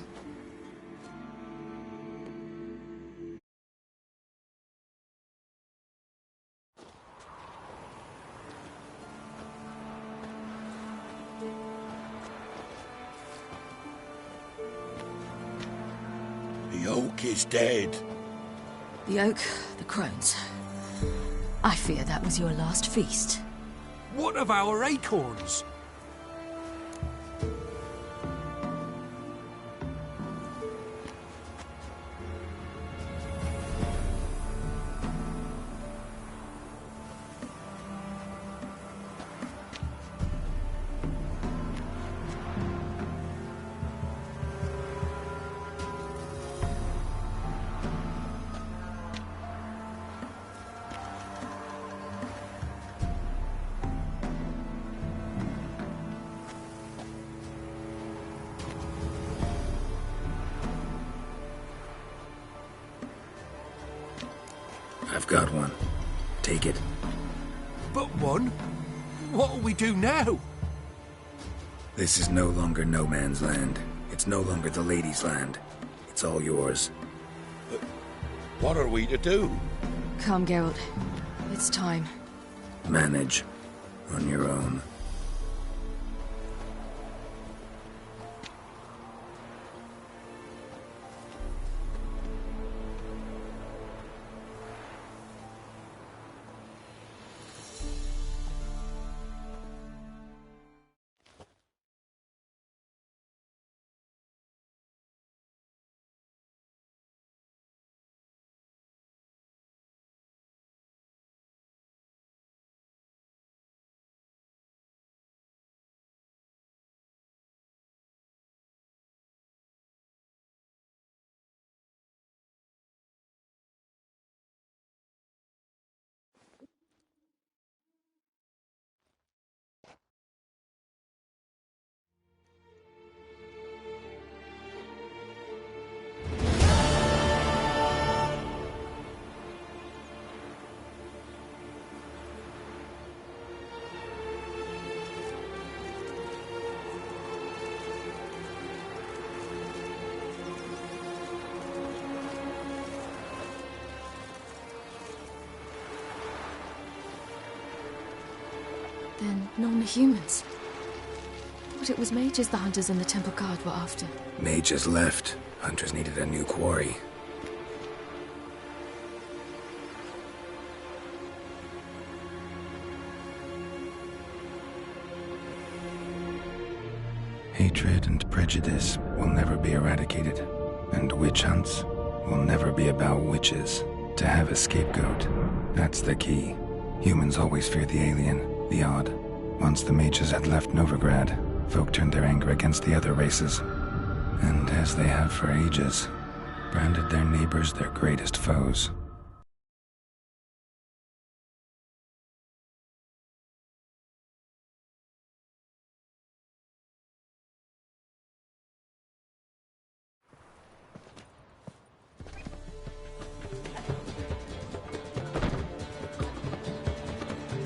Q: The oak is dead.
M: The oak, the crones. I fear that was your last feast.
A: What of our acorns?
C: I've got one. Take it.
A: But one? What'll we do now?
C: This is no longer no man's land. It's no longer the lady's land. It's all yours.
Q: But what are we to do?
M: Come, Geralt. It's time.
C: Manage. On your own.
M: Then none are humans. Thought it was mages the hunters and the temple guard were after.
C: Mages left. Hunters needed a new quarry. Hatred and prejudice will never be eradicated, and witch hunts will never be about witches. To have a scapegoat, that's the key. Humans always fear the alien, the odd. Once the mages had left Novigrad, folk turned their anger against the other races, and as they have for ages, branded their neighbors their greatest foes.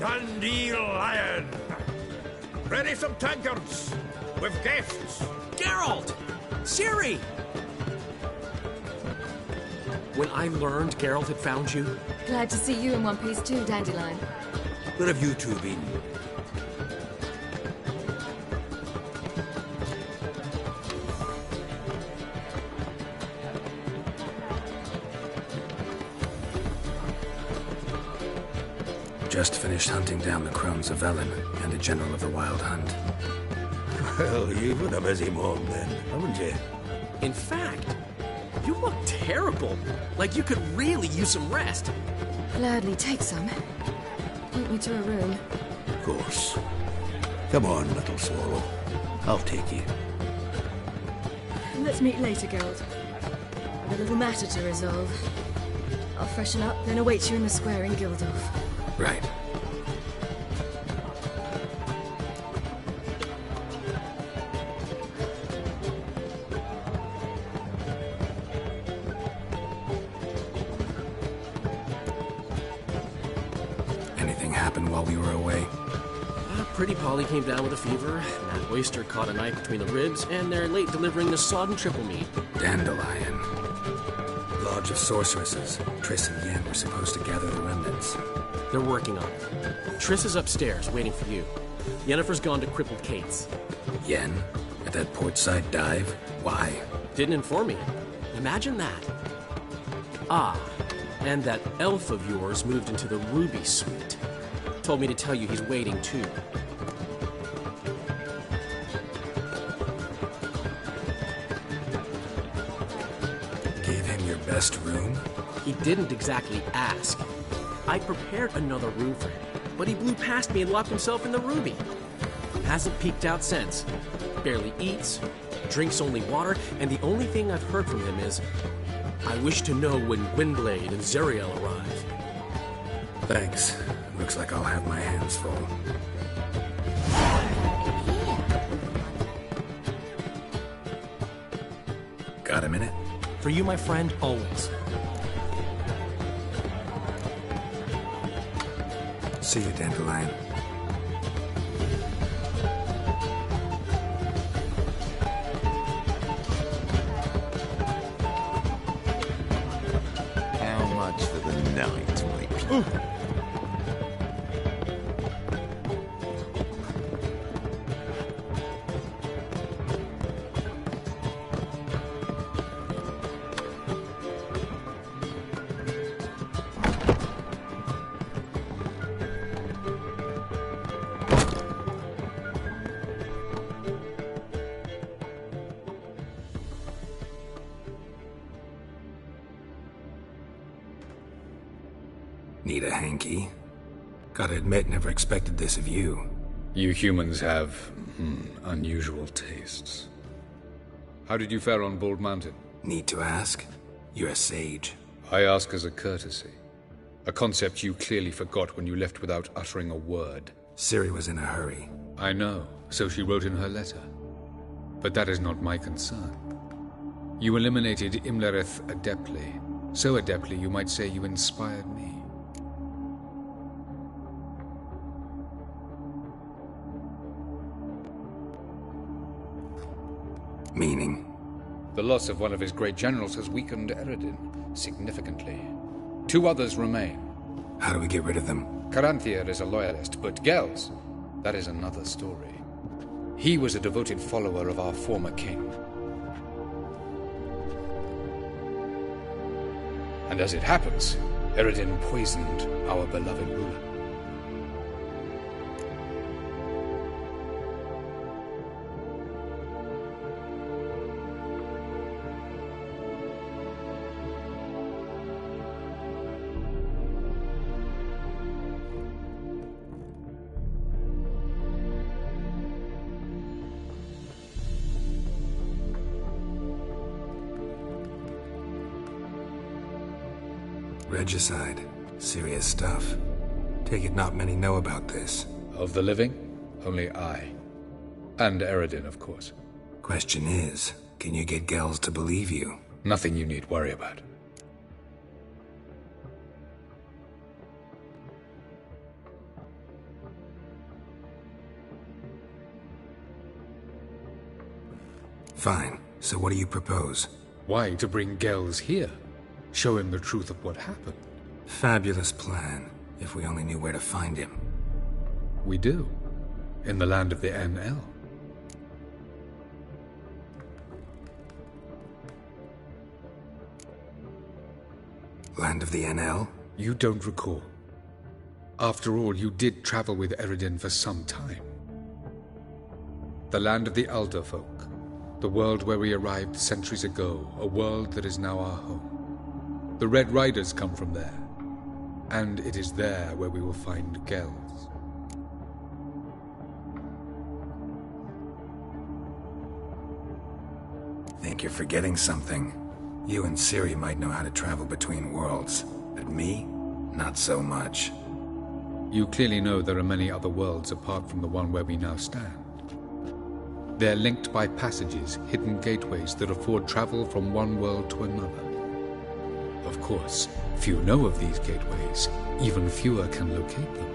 A: Dundee Lion! Ready some tankards! With guests!
G: Geralt! Ciri! When I learned Geralt had found you...
M: Glad to see you in one piece too, Dandelion.
A: Where have you two been?
C: Just finished hunting down the crones of Velen and a general of the Wild Hunt.
A: Well, you've had a busy morning then, haven't you?
G: In fact, you look terrible. Like you could really use some rest.
M: Gladly take some. Point me to a room.
A: Of course. Come on, little swallow. I'll take you.
M: Let's meet later, Geralt. I've a little matter to resolve. I'll freshen up, then await you in the square in Gildorf.
C: Right. Anything happen while we were away?
G: Pretty Polly came down with a fever, Matt Oyster caught a knife between the ribs, and they're late delivering the sodden triple meat.
C: Dandelion. Lodge of Sorceresses. Triss and Yen were supposed to gather the remnants.
G: They're working on it. Triss is upstairs, waiting for you. Yennefer's gone to Crippled Kate's.
C: Yen? At that portside dive? Why?
G: Didn't inform me. Imagine that. Ah, and that elf of yours moved into the Ruby Suite. Told me to tell you he's waiting, too.
C: Gave him your best room?
G: He didn't exactly ask. I prepared another room for him, but he blew past me and locked himself in the Ruby. Hasn't peeked out since. Barely eats, drinks only water, and the only thing I've heard from him is, I wish to know when Gwynblade and Zariel arrive.
C: Thanks. Looks like I'll have my hands full. Got a minute?
G: For you, my friend, always.
C: See you, Dandelion.
A: How much for the night, my people?
C: Need a hanky? Gotta admit, never expected this of you.
J: You humans have, unusual tastes. How did you fare on Bald Mountain?
C: Need to ask? You're a sage.
J: I ask as a courtesy. A concept you clearly forgot when you left without uttering a word.
C: Ciri was in a hurry.
J: I know, so she wrote in her letter. But that is not my concern. You eliminated Imlerith adeptly. So adeptly you might say you inspired me.
C: Meaning?
J: The loss of one of his great generals has weakened Eredin significantly. 2 others remain.
C: How do we get rid of them?
J: Caranthier is a loyalist, but Gels, that is another story. He was a devoted follower of our former king. And as it happens, Eredin poisoned our beloved ruler.
C: Regicide. Serious stuff. Take it not many know about this.
J: Of the living, only I. And Eredin, of course.
C: Question is, can you get Gels to believe you?
J: Nothing you need worry about.
C: Fine. So what do you propose?
J: Why, to bring Gels here? Show him the truth of what happened.
C: Fabulous plan, if we only knew where to find him.
J: We do. In the land of the NL.
C: Land of the NL?
J: You don't recall. After all, you did travel with Eredin for some time. The land of the Elder Folk. The world where we arrived centuries ago. A world that is now our home. The Red Riders come from there, and it is there where we will find Gels.
C: Think you're forgetting something. You and Ciri might know how to travel between worlds, but me? Not so much.
J: You clearly know there are many other worlds apart from the one where we now stand. They're linked by passages, hidden gateways that afford travel from one world to another. Of course, few know of these gateways. Even fewer can locate them.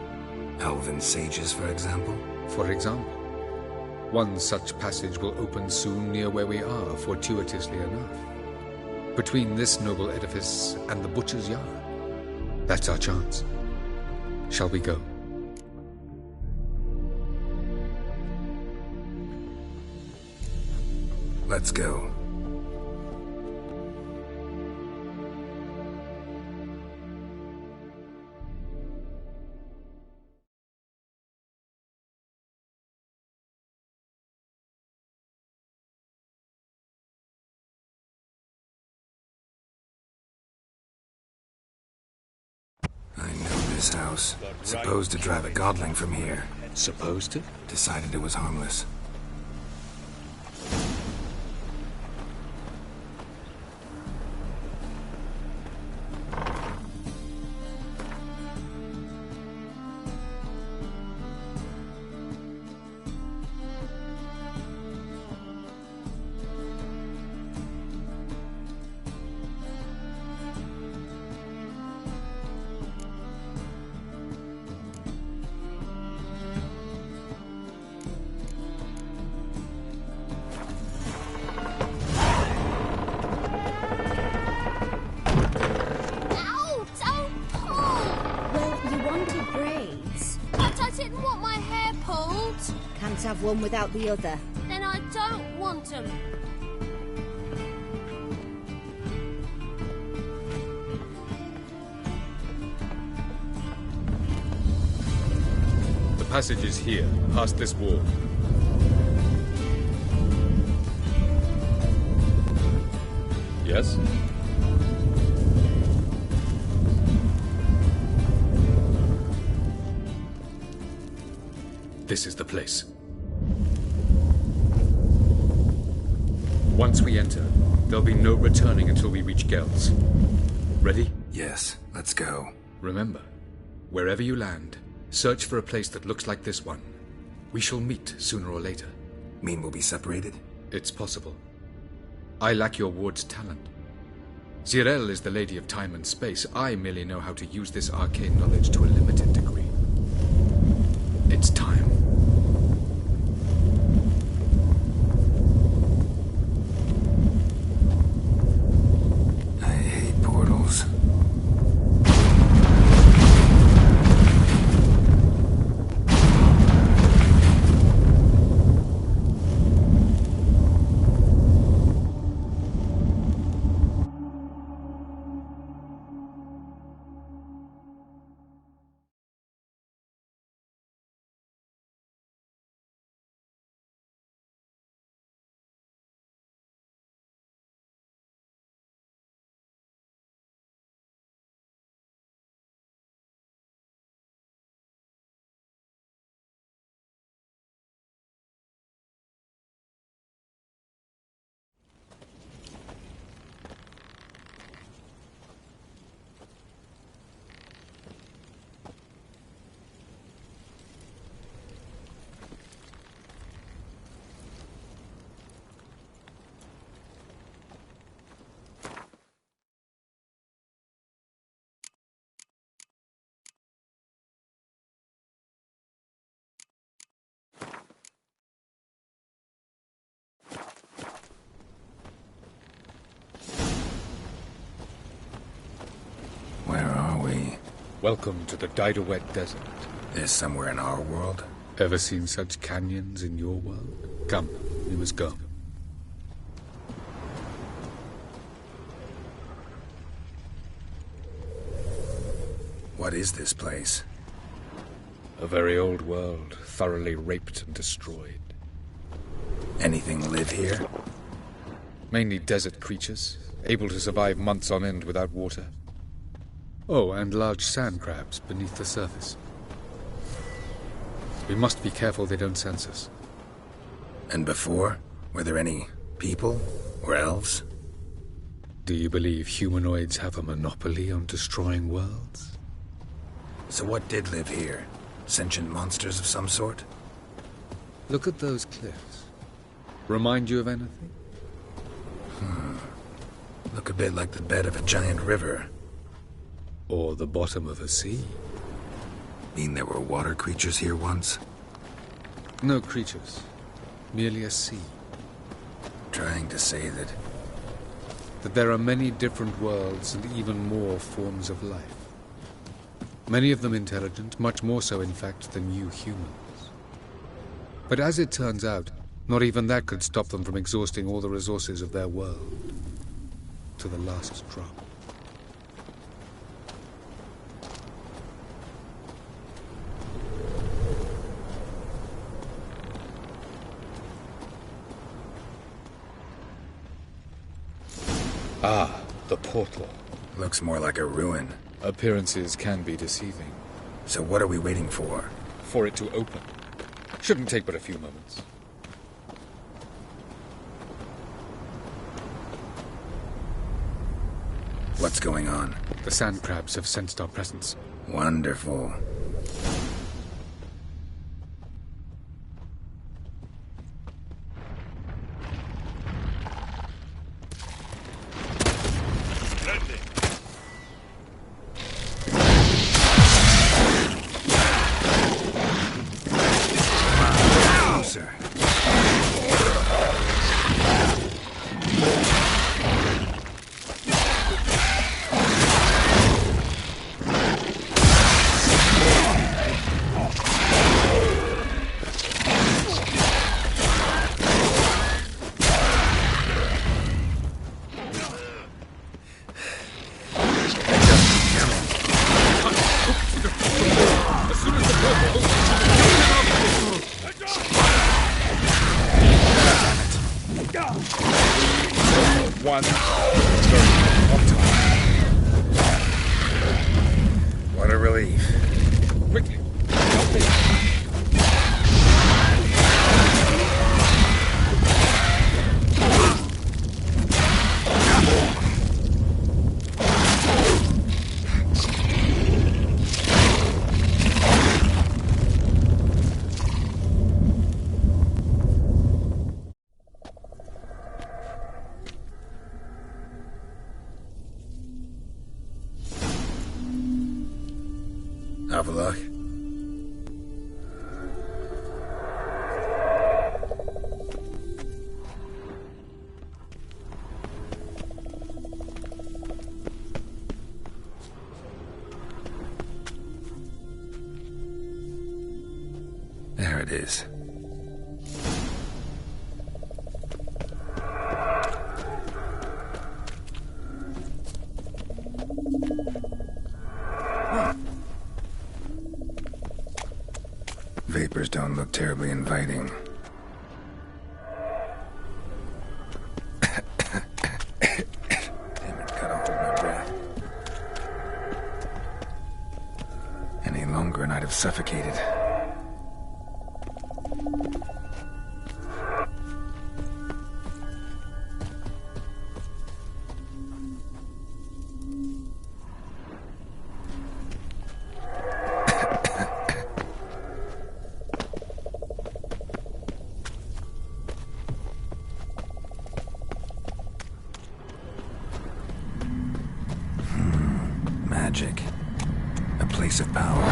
C: Elven sages, for example?
J: For example. One such passage will open soon near where we are, fortuitously enough. Between this noble edifice and the butcher's yard. That's our chance. Shall we go?
C: Let's go. I know this house. Supposed to drive a godling from here.
J: Supposed to?
C: Decided it was harmless.
F: Have one without the other.
R: Then I don't want them.
J: The passage is here, past this wall. Yes? This is the place. Once we enter, there'll be no returning until we reach Gel's. Ready?
C: Yes, let's go.
J: Remember, wherever you land, search for a place that looks like this one. We shall meet sooner or later.
C: Mean we'll be separated?
J: It's possible. I lack your ward's talent. Zirel is the lady of time and space. I merely know how to use this arcane knowledge to a limited degree. It's time. Welcome to the Didowet Desert.
C: This somewhere in our world?
J: Ever seen such canyons in your world? Come, we must go.
C: What is this place?
J: A very old world, thoroughly raped and destroyed.
C: Anything live here?
J: Mainly desert creatures, able to survive months on end without water. Oh, and large sand crabs beneath the surface. We must be careful they don't sense us.
C: And before? Were there any people or elves?
J: Do you believe humanoids have a monopoly on destroying worlds?
C: So what did live here? Sentient monsters of some sort?
J: Look at those cliffs. Remind you of anything?
C: Look a bit like the bed of a giant river.
J: Or the bottom of a sea.
C: Mean there were water creatures here once?
J: No creatures. Merely a sea.
C: Trying to say that
J: there are many different worlds and even more forms of life. Many of them intelligent, much more so in fact than you humans. But as it turns out, not even that could stop them from exhausting all the resources of their world. To the last drop.
H: Ah, the portal.
C: Looks more like a ruin.
J: Appearances can be deceiving.
C: So what are we waiting for?
J: For it to open. Shouldn't take but a few moments.
C: What's going on?
J: The sand crabs have sensed our presence.
C: Wonderful. What a relief.
J: Quickly.
C: Have a look. There it is. Vapors don't look terribly inviting. Damn it, gotta hold my breath. Any longer and I'd have suffocated. Magic. A place of power.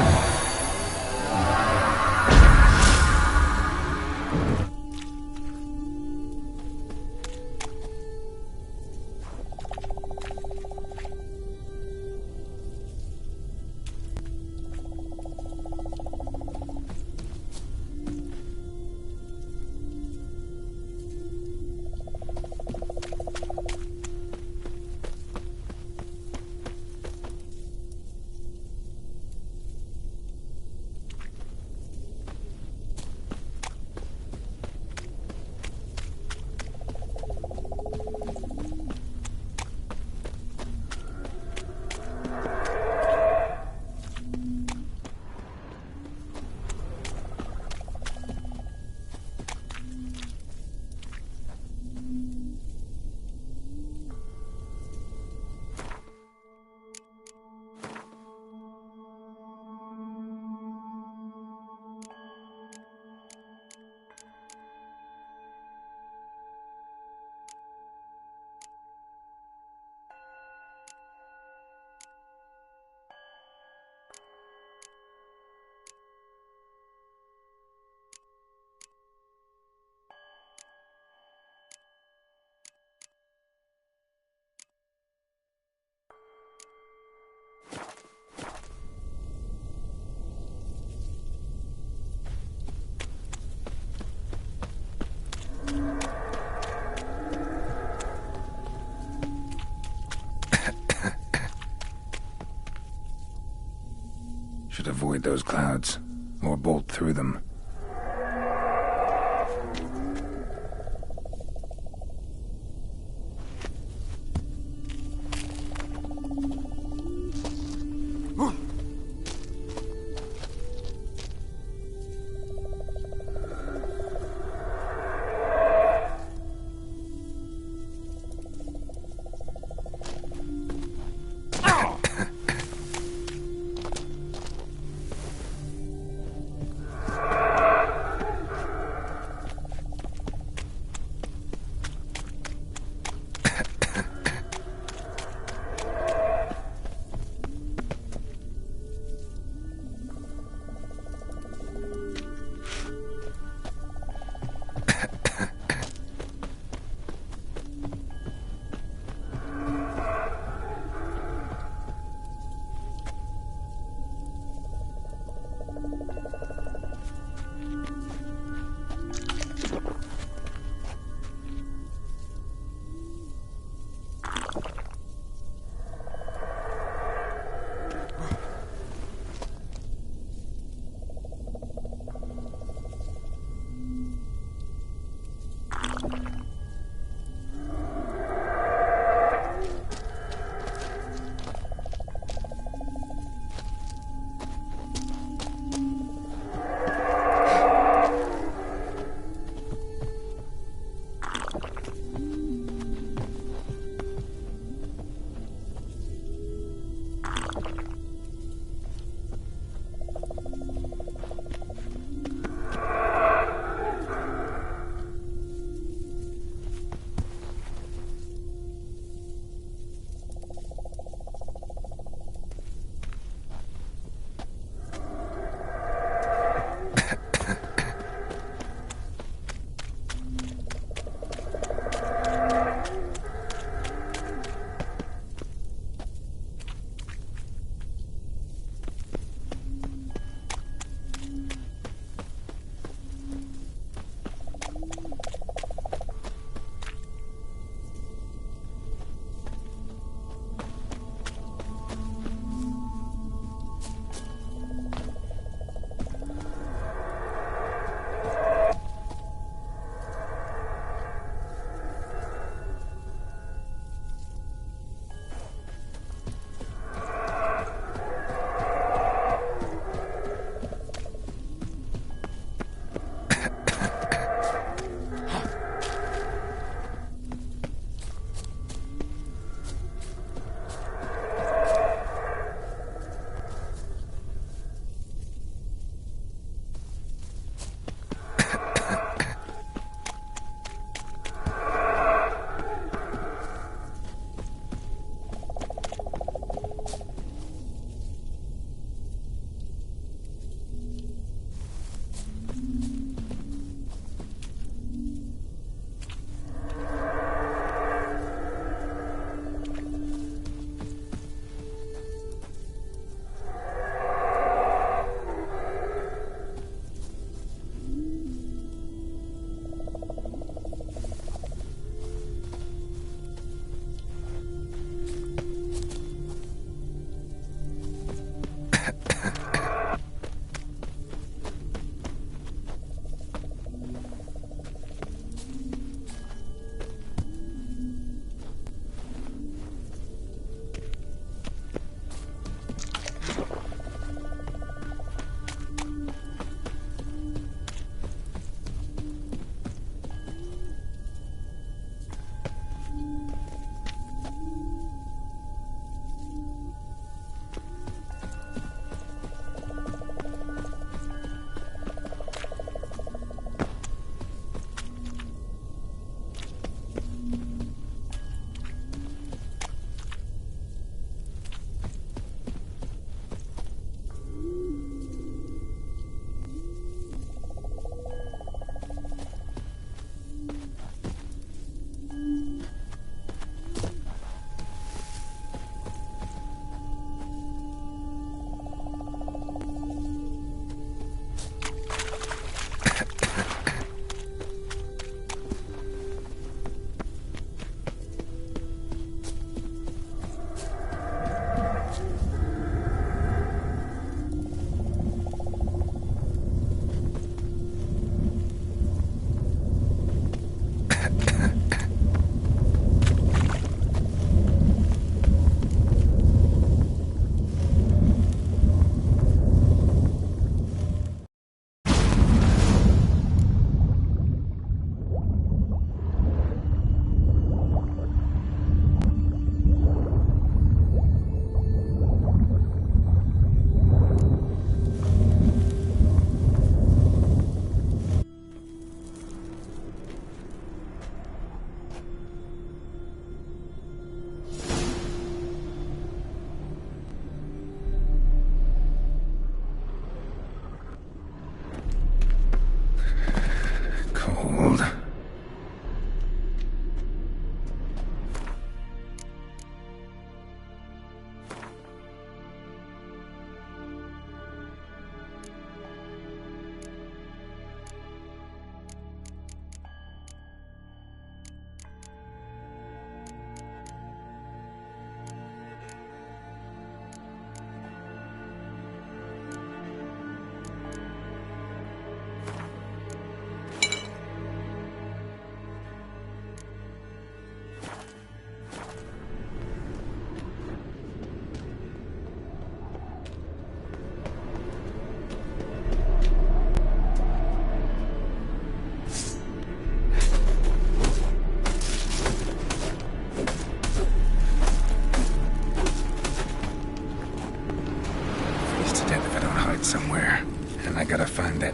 C: avoid those clouds, or bolt through them.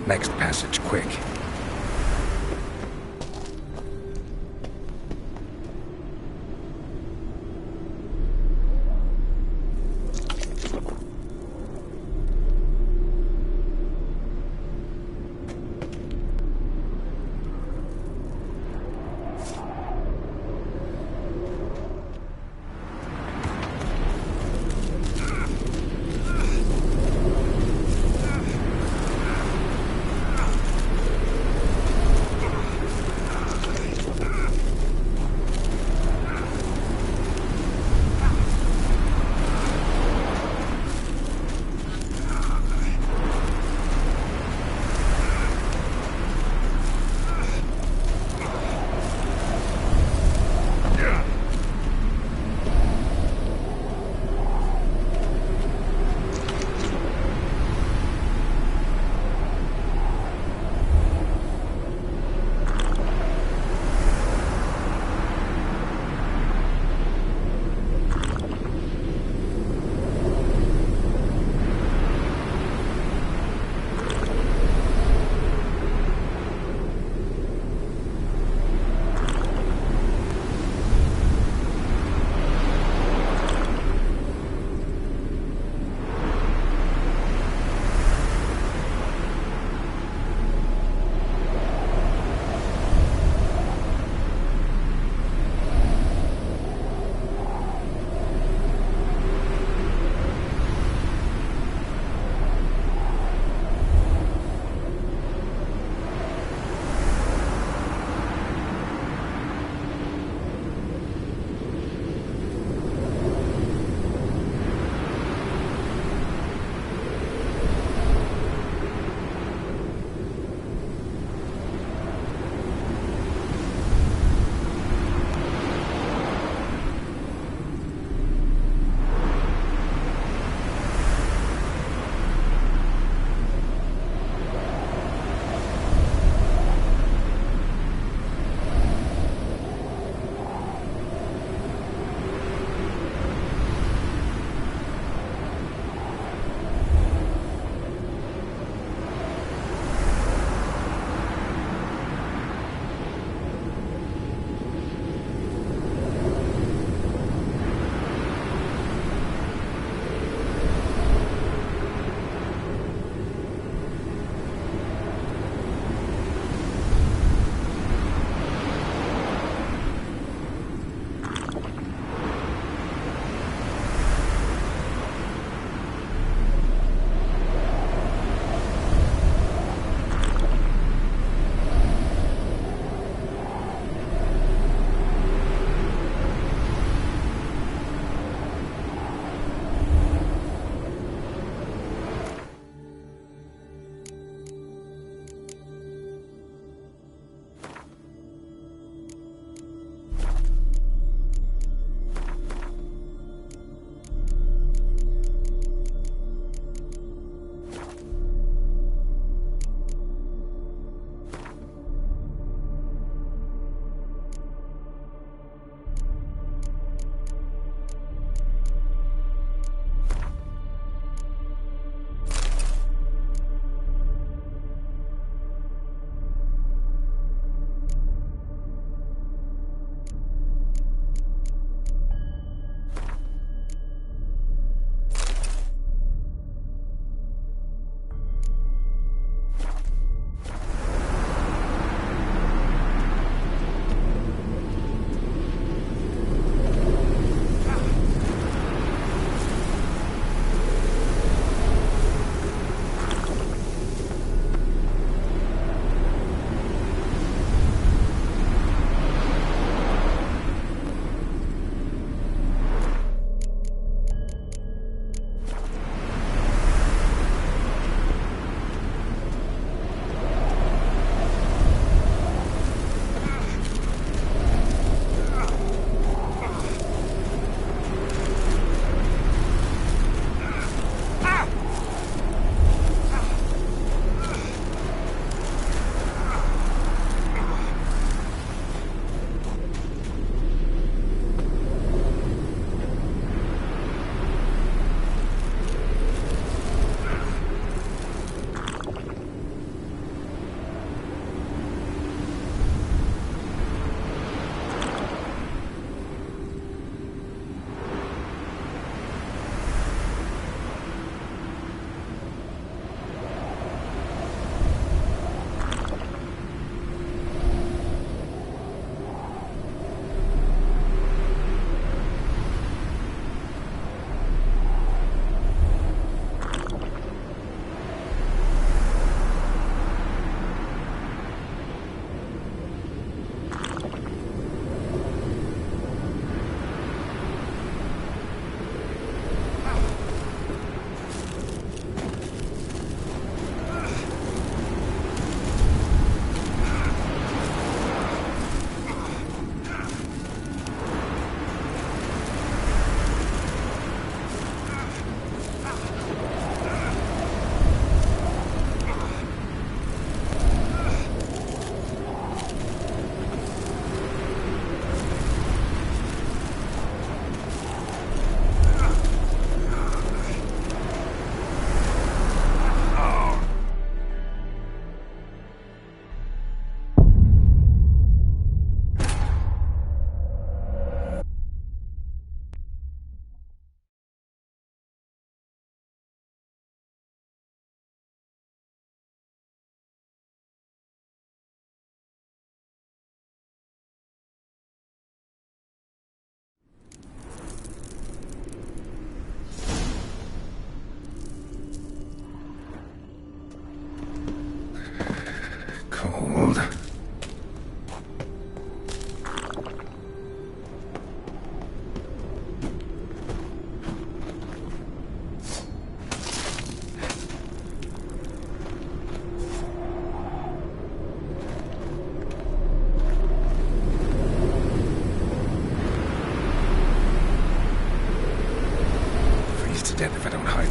C: that next passage quick.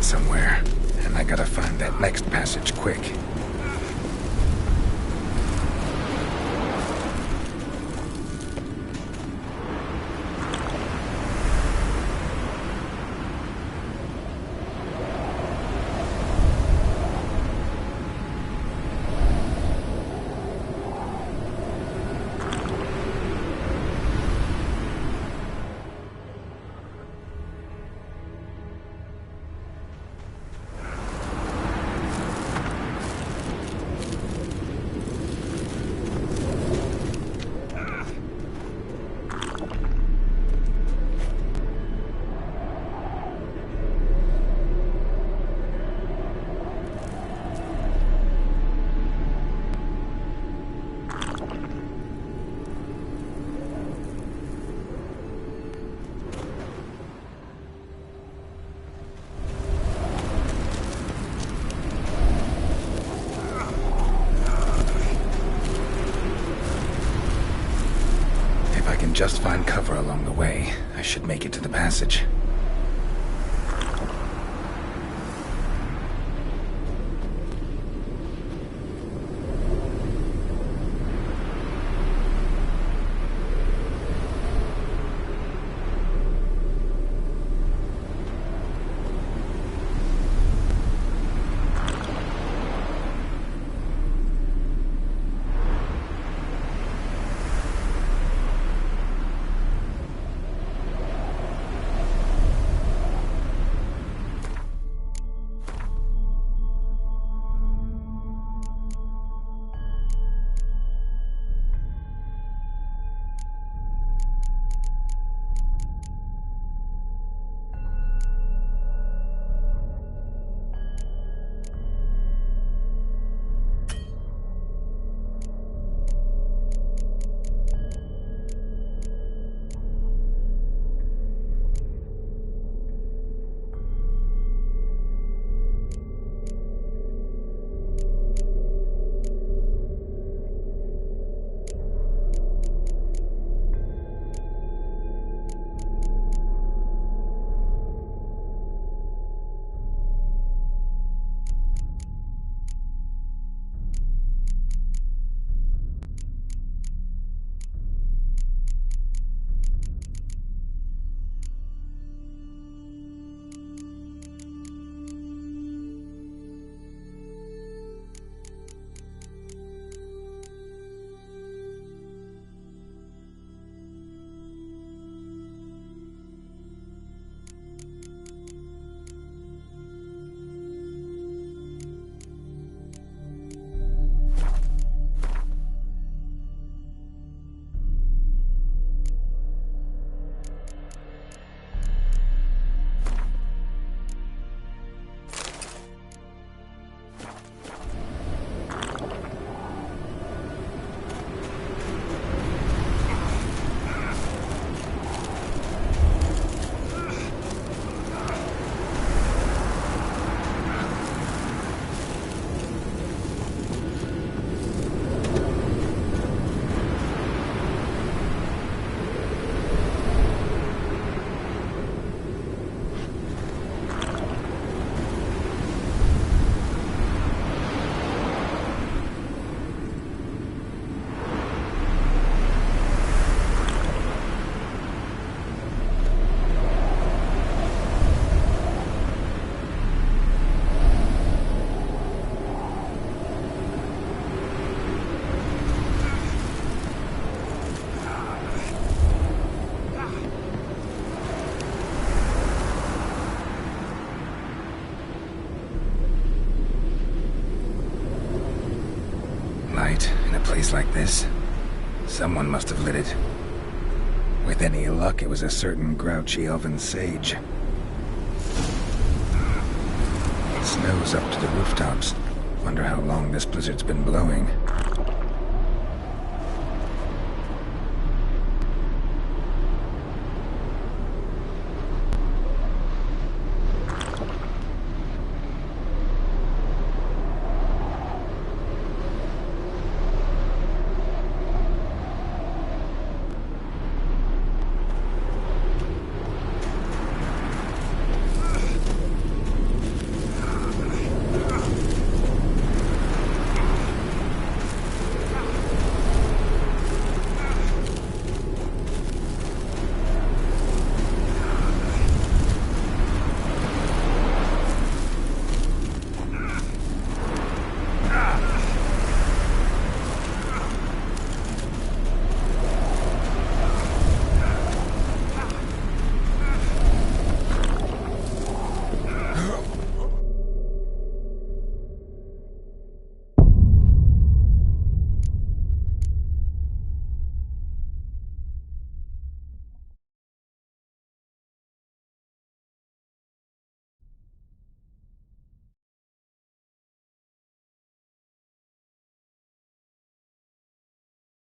C: exit somewhere, and I gotta find that next passage quick. Just find cover along the way. I should make it to the passage. In a place like this, someone must have lit it. With any luck, it was a certain grouchy elven sage. It snows up to the rooftops. Wonder how long this blizzard's been blowing.